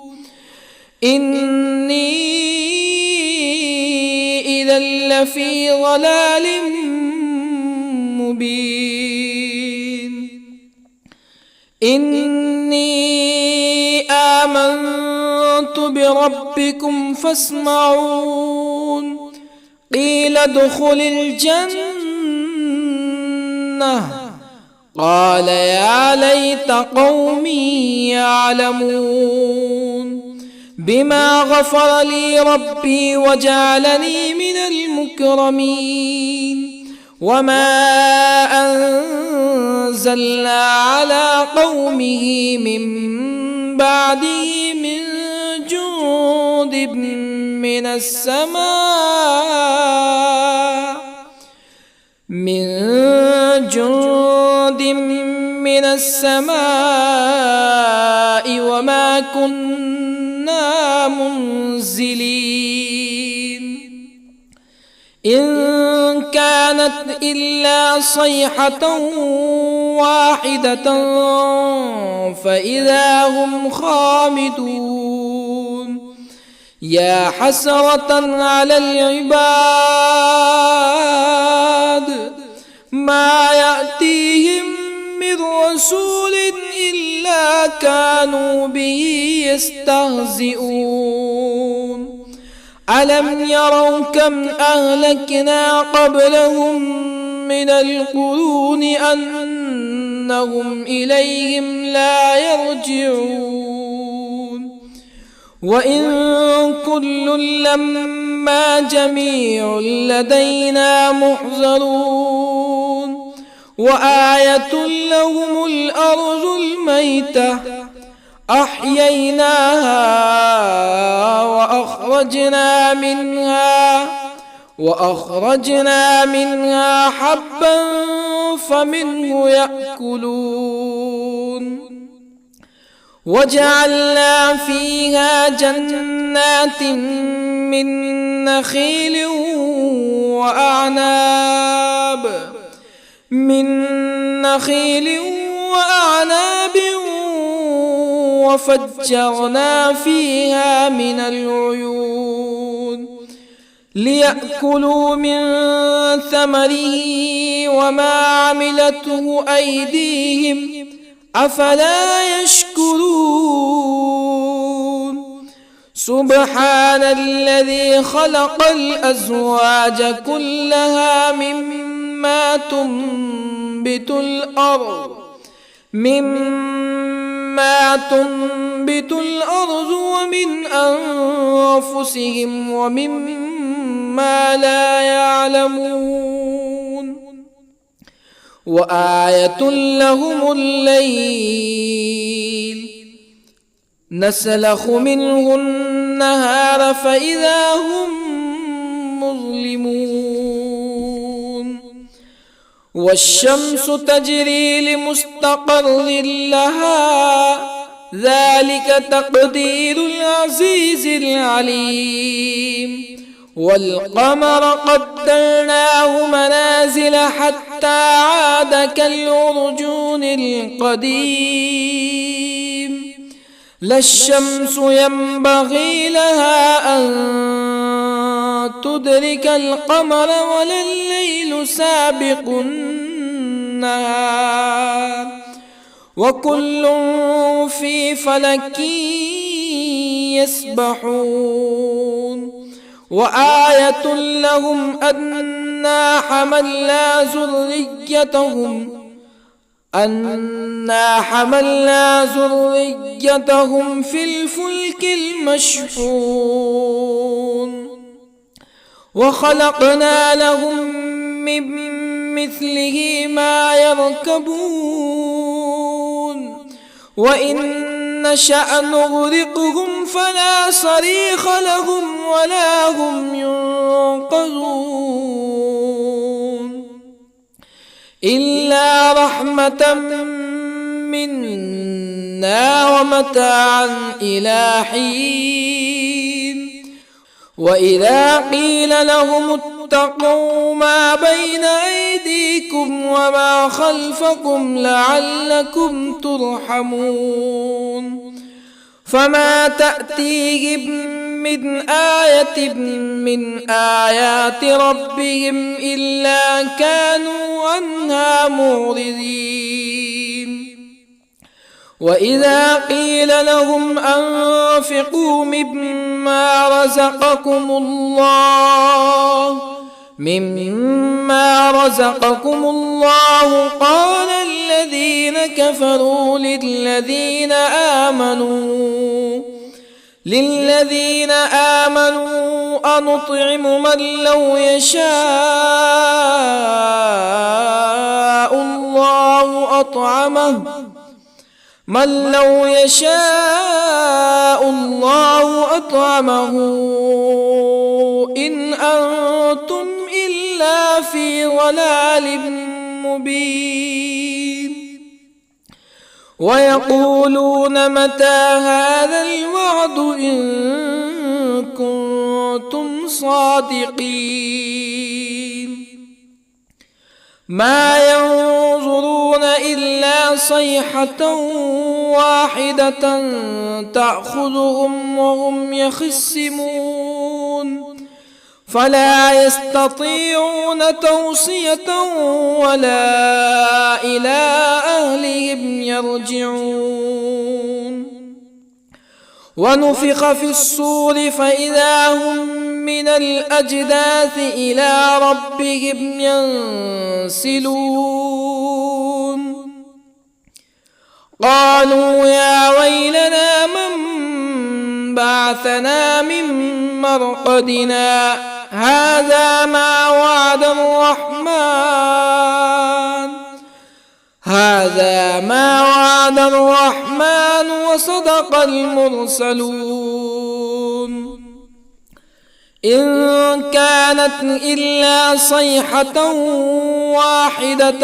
إني إذا لفي ضلال مبين. إني آمنت بربكم فاسمعون. قيل ادخل الجنة قال يا ليت قومي يعلمون. بما غفر لي ربي وجعلني من المكرمين. وما أنزلنا على قومه من بعده من جند من السماء وما كنا منزلين. إن كانت إلا صيحة واحدة فإذا هم خامدون. يا حسرة على العباد ما يأتيهم من رسول إلا كانوا به يستهزئون. ألم يروا كم أهلكنا قبلهم من القرون أنهم إليهم لا يرجعون. وإن كل لما جميع لدينا محضرون. وآية لهم الأرض الميتة أحييناها وأخرجنا منها حبا فمنه يأكلون. وجعلنا فيها جنات من نخيل وأعناب وفجرنا فيها من العيون ليأكلوا من ثمره وما عملته أيديهم أفلا يشكرون. سبحان الذي خلق الأزواج كلها مما تنبت الأرض ومن أنفسهم ومما لا يعلمون. وآية لهم الليل نسلخ منه النهار فإذا هم مظلمون. والشمس تجري لمستقر لها ذلك تقدير العزيز العليم. والقمر قدرناه منازل حتى عاد كالعرجون القديم. لا الشمس ينبغي لها أن تدرك القمر ولا الليل سابق النهار وكل في فلك يسبحون. وآية لهم أنا حملنا ذريتهم في الفلك المشحون وخلقنا لهم من مثله ما يركبون وإن نشأ نغرقهم فلا صريخ لهم ولا هم ينقذون إلا رحمة منا ومتاعا إلى حين. وإذا قيل لهم اتقوا ما بين أيديكم وما خلفكم لعلكم ترحمون فما تأتيهم من آية من آيات ربهم إلا كانوا عنها معرضين. وإذا قيل لهم أنفقوا مما رزقكم الله قال الذين كفروا للذين آمنوا أنطعم من لو يشاء الله أطعمه إن أنتم إلا في ضلال مبين. ويقولون متى هذا الوعد إن كنتم صادقين. ما ينظرون إلا صيحة واحدة تأخذهم وهم يخصمون فلا يستطيعون توصية ولا إلى أهلهم يرجعون. ونفخ في الصور فإذا هم من الأجداث إلى ربهم ينسلون. قالوا يا ويلنا من بعثنا من مرقدنا هذا ما وعد الرحمن وصدق المرسلون. إن كانت إلا صيحة واحدة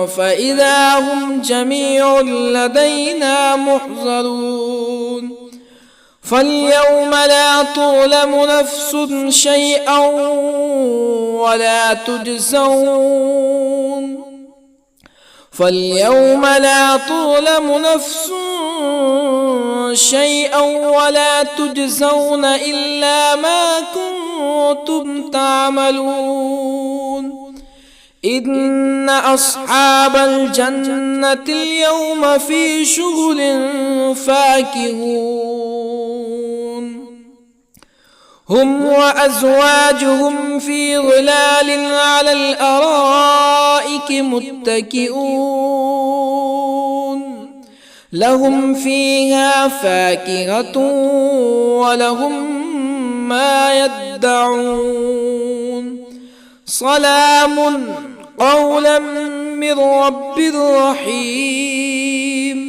فإذا هم جميع لدينا محضرون. فاليوم لا تظلم نفس شيئا ولا تجزون إلا ما كنتم تعملون. إن أصحاب الجنة اليوم في شغل فاكهون هم وأزواجهم في ظلال على الأرائك متكئون لهم فيها فاكهة ولهم ما يدعون. سلام قولا من رب رحيم.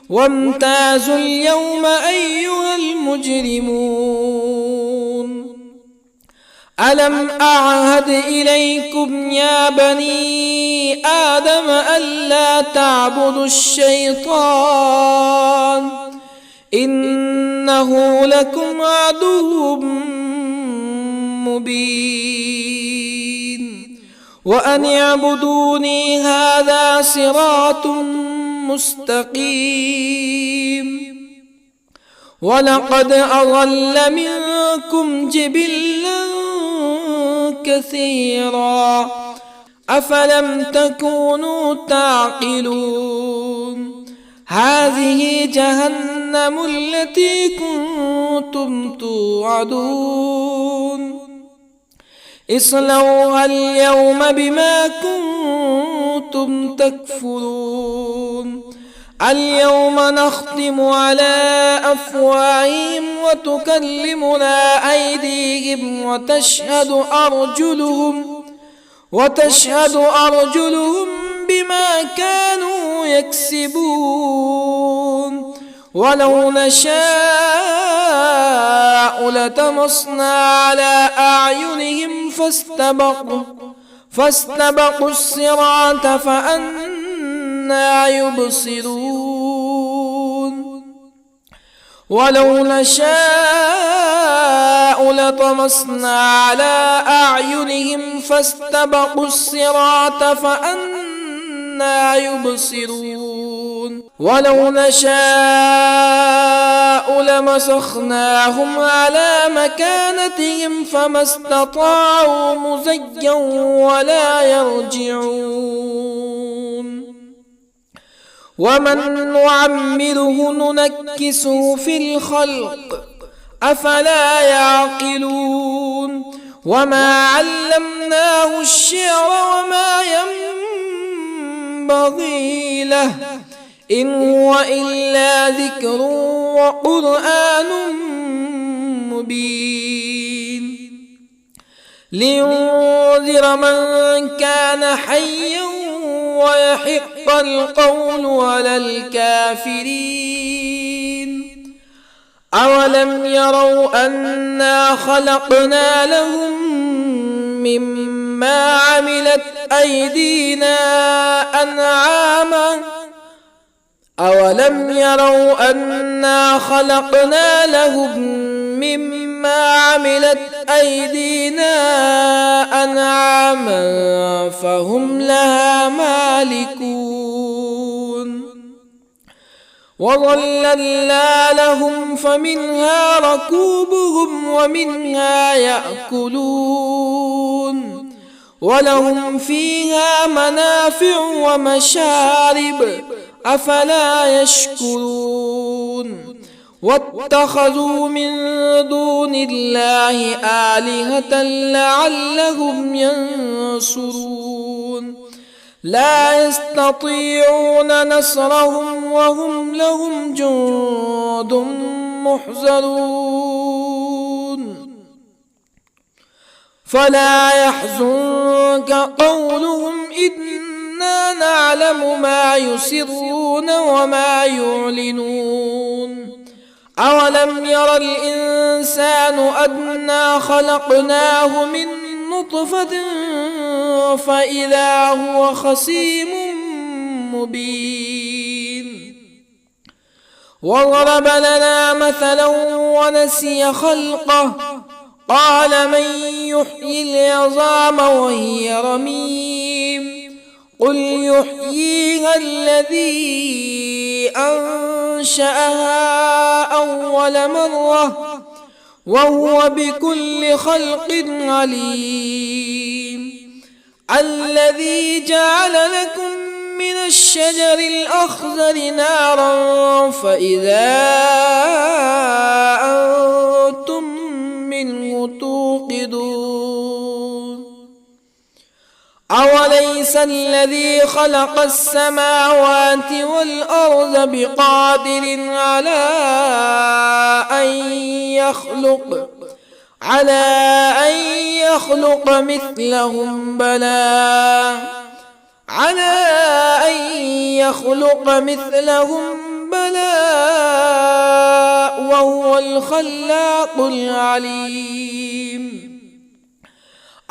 وامتازوا اليوم أيها المجرمون. ألم أعهد إليكم يا بني آدم ألا تعبدوا الشيطان إنه لكم عدو مبين وأن اعبدوني هذا صراط مستقيم ولقد أضل منكم جبلا كثيرا أفلم تكونوا تعقلون هذه جهنم التي كنتم توعدون اصلوها اليوم بما كنتم تكفرون اليوم نختم على أفواههم وتكلمنا أيديهم وتشهد أرجلهم بما كانوا يكسبون ولو نشاء لطمسنا على أعينهم فاستبقوا الصراط فأنى يبصرون ولو نشاء لطمسنا على أعينهم فاستبقوا الصراط فأنى يبصرون ولو نشاء لمسخناهم على مكانتهم فما استطاعوا مزيا ولا يرجعون ومن نعمره ننكسه في الخلق أفلا يعقلون وما علمناه الشعر وما ينبغي له إن هو إلا ذكر وقرآن مبين لينذر من كان حيا ويحق القول على الكافرين أولم يروا أنا خلقنا لهم مما عملت أيدينا أنعاما أولم يروا أنا خلقنا لهم مما عملت أيدينا أنعاما فهم لها مالكون وظللنا لهم فمنها ركوبهم ومنها يأكلون ولهم فيها منافع ومشارب أفلا يشكرون واتخذوا من دون الله آلهة لعلهم ينصرون لا يستطيعون نصرهم وهم لهم جند محضرون فلا يحزنك قولهم إنا نعلم ما يسرون وما يعلنون أولم ير الإنسان أنا خلقناه من نطفة فإذا هو خصيم مبين وضرب لنا مثلا ونسي خلقه قال من يحيي العظام وهي رميم قل يحييها الذي أنشأها أول مرة وهو بكل خلق عليم الذي جعل لكم من الشجر الأخضر نارا فإذا أنتم منه توقدون أوليس الذي خلق السماوات والأرض بقادر على أن يخلق مثلهم بلى وهو الخلاق العليم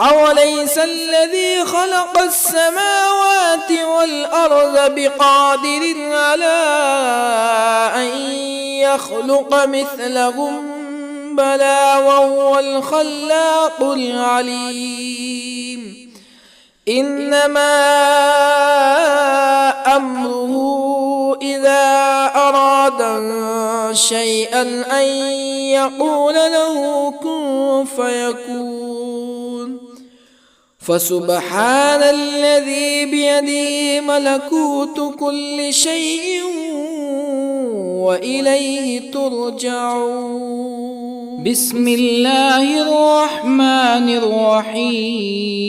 أوليس الذي خلق السماوات والأرض بقادر على أن يخلق مثلهم بلى وهو الخلاق العليم إنما أمره إذا أراد شيئا أن يقول له كن فيكون فسبحان الذي بيده ملكوت كل شيء وإليه ترجعون. بسم الله الرحمن الرحيم.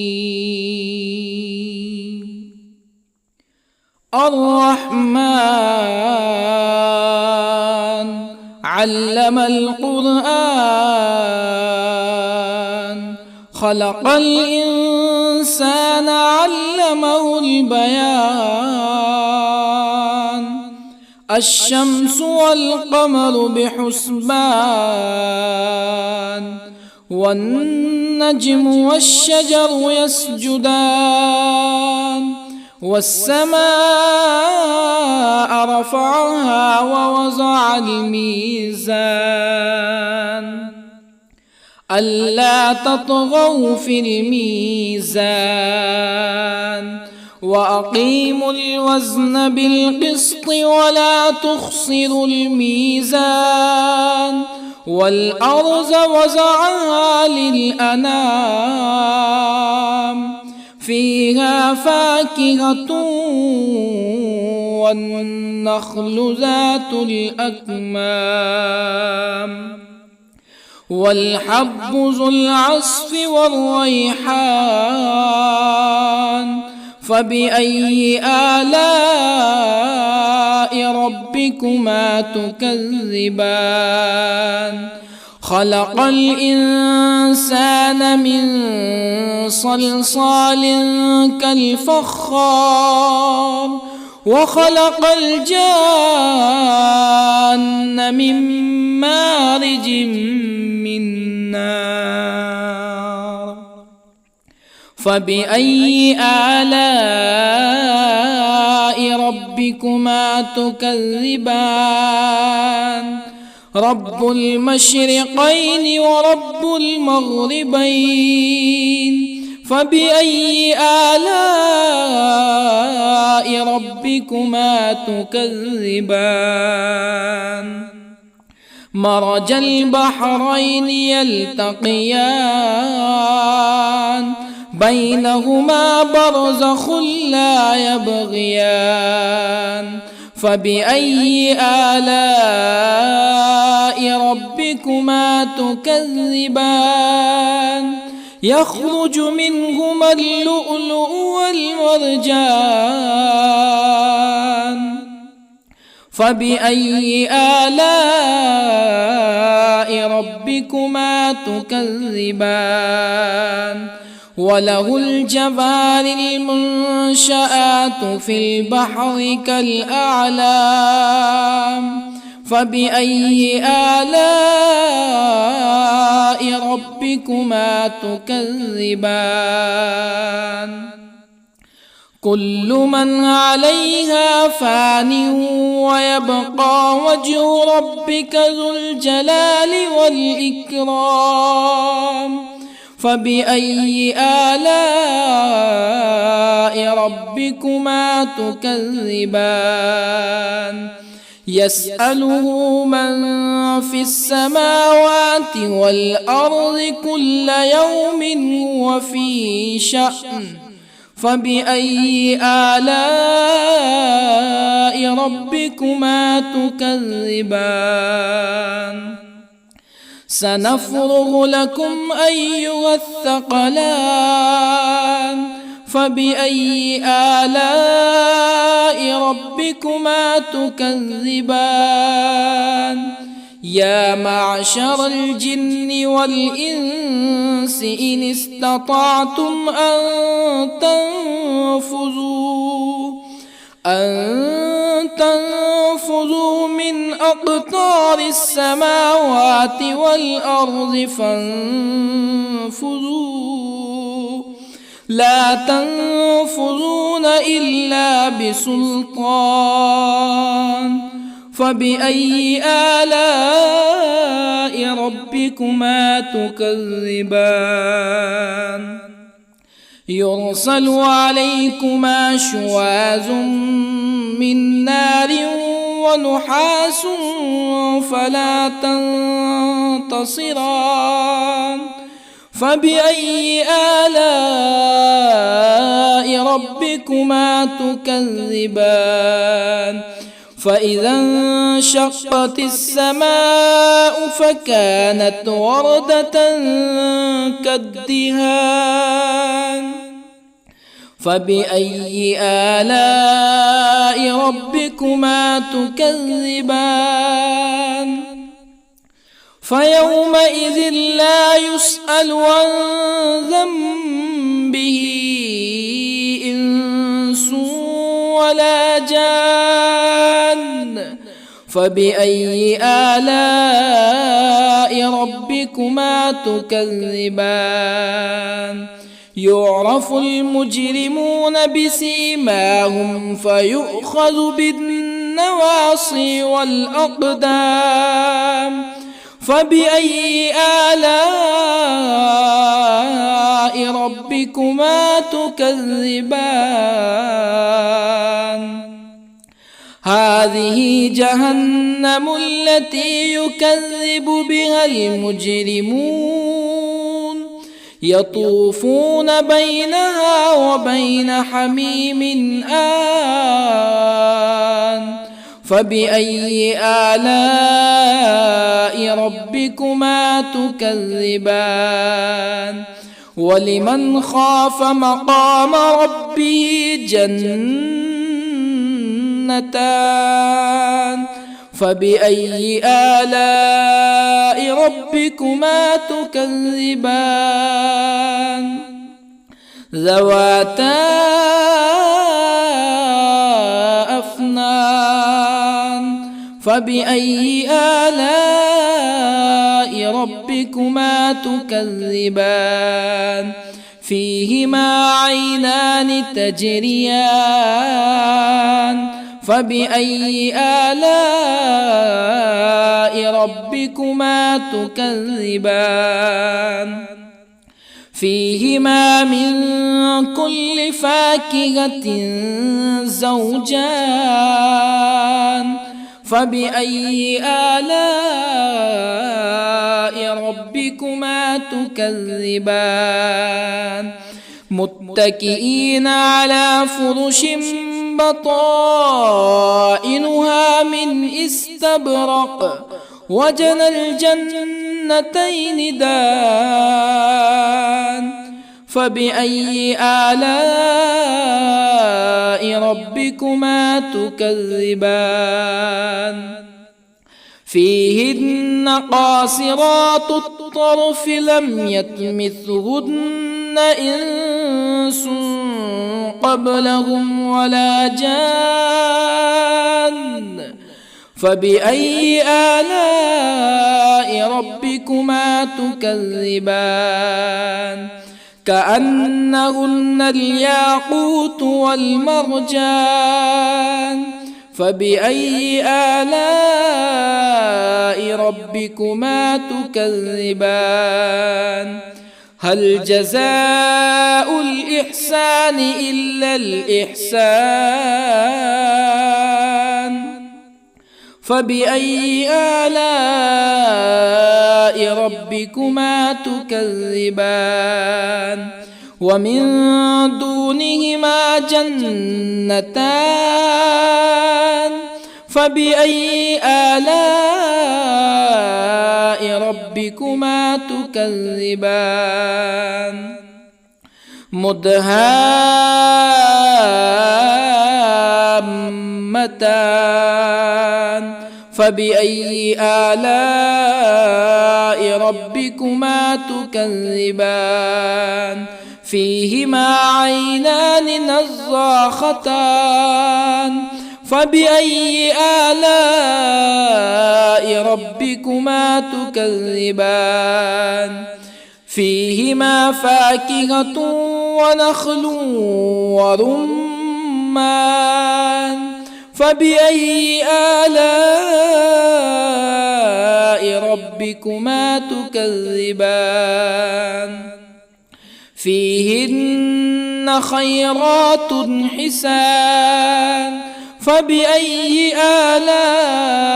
الرحمن علم القرآن خلق الإنسان علمه البيان الشمس والقمر بحسبان والنجم والشجر يسجدان والسماء رفعها ووضع الميزان ألا تطغوا في الميزان وأقيموا الوزن بالقسط ولا تخسروا الميزان والأرض وضعها للأنام فيها فاكهة والنخل ذات الأكمام والحب ذو العصف والريحان فبأي آلاء ربكما تكذبان خلق الإنسان من صلصال كالفخار وخلق الجان من مارج من نار فبأي آلاء ربكما تكذبان رب المشرقين ورب المغربين فبأي آلاء ربكما تكذبان مرج البحرين يلتقيان بينهما برزخ لا يبغيان فبأي آلاء ربكما تكذبان يخرج منهما اللؤلؤ والمرجان فبأي آلاء ربكما تكذبان وله الجوار المنشآت في البحر كالأعلام فبأي آلاء ربكما تكذبان كل من عليها فان ويبقى وجه ربك ذو الجلال والإكرام فبأي آلاء ربكما تكذبان يسأله من في السماوات والأرض كل يوم هو في شأن فبأي آلاء ربكما تكذبان سنفرغ لكم أيها الثقلان فبأي آلاء ربكما تكذبان يا معشر الجن والإنس إن استطعتم أن تنفذوا من أقطار السماوات والأرض فانفذوا لا تنفذون إلا بسلطان فبأي آلاء ربكما تكذبان يرسل عليكما شواظ من نار ونحاس فلا تنتصران فبأي آلاء ربكما تكذبان فإذا انشقت السماء فكانت وردة كالدهان فبأي آلاء ربكما تكذبان فيومئذ لا يسأل عن ذنبه إنس ولا جان فبأي آلاء ربكما تكذبان يعرف المجرمون بسيماهم فيؤخذ بالنواصي والأقدام فبأي آلاء ربكما تكذبان هذه جهنم التي يكذب بها المجرمون يطوفون بينها وبين حميم آن فبأي آلاء ربكما تكذبان ولمن خاف مقام ربه جنتان فبأي آلاء ربكما تكذبان ذواتا أفنان فبأي آلاء ربكما تكذبان فيهما عينان تجريان فبأي آلاء ربكما تكذبان فيهما من كل فاكهة زوجان فبأي آلاء ربكما تكذبان متكئين على فرش بطائنها من استبرق وجنى الجنتين دان فبأي آلاء ربكما تكذبان فيهن قاصرات الطرف لم يطمثهن إنس قبلهم ولا جان فبأي آلاء ربكما تكذبان كأنهن الياقوت والمرجان فبأي آلاء ربكما تكذبان هل جزاء الإحسان إلا الإحسان فبأي آلاء ربكما تكذبان ومن دونهما جنتان فبأي آلاء ربكما تكذبان مدهامتان فبأي آلاء ربكما تكذبان فيهما عينان نضاختان فبأي آلاء ربكما تكذبان فيهما فاكهة ونخل ورمان فبأي آلاء ربكما تكذبان فيهن خيرات حسان فبأي آلاء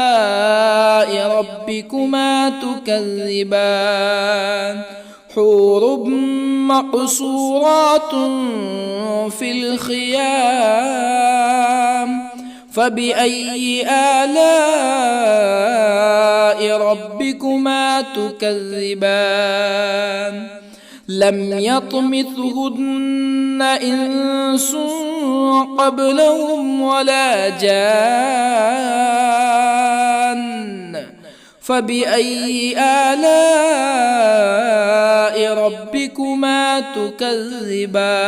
ربكما تكذبان حور مقصورات في الخيام فبأي آلاء ربكما تكذبان لم يطمثهن إنس قبلهم ولا جان فبأي آلاء ربكما تكذبان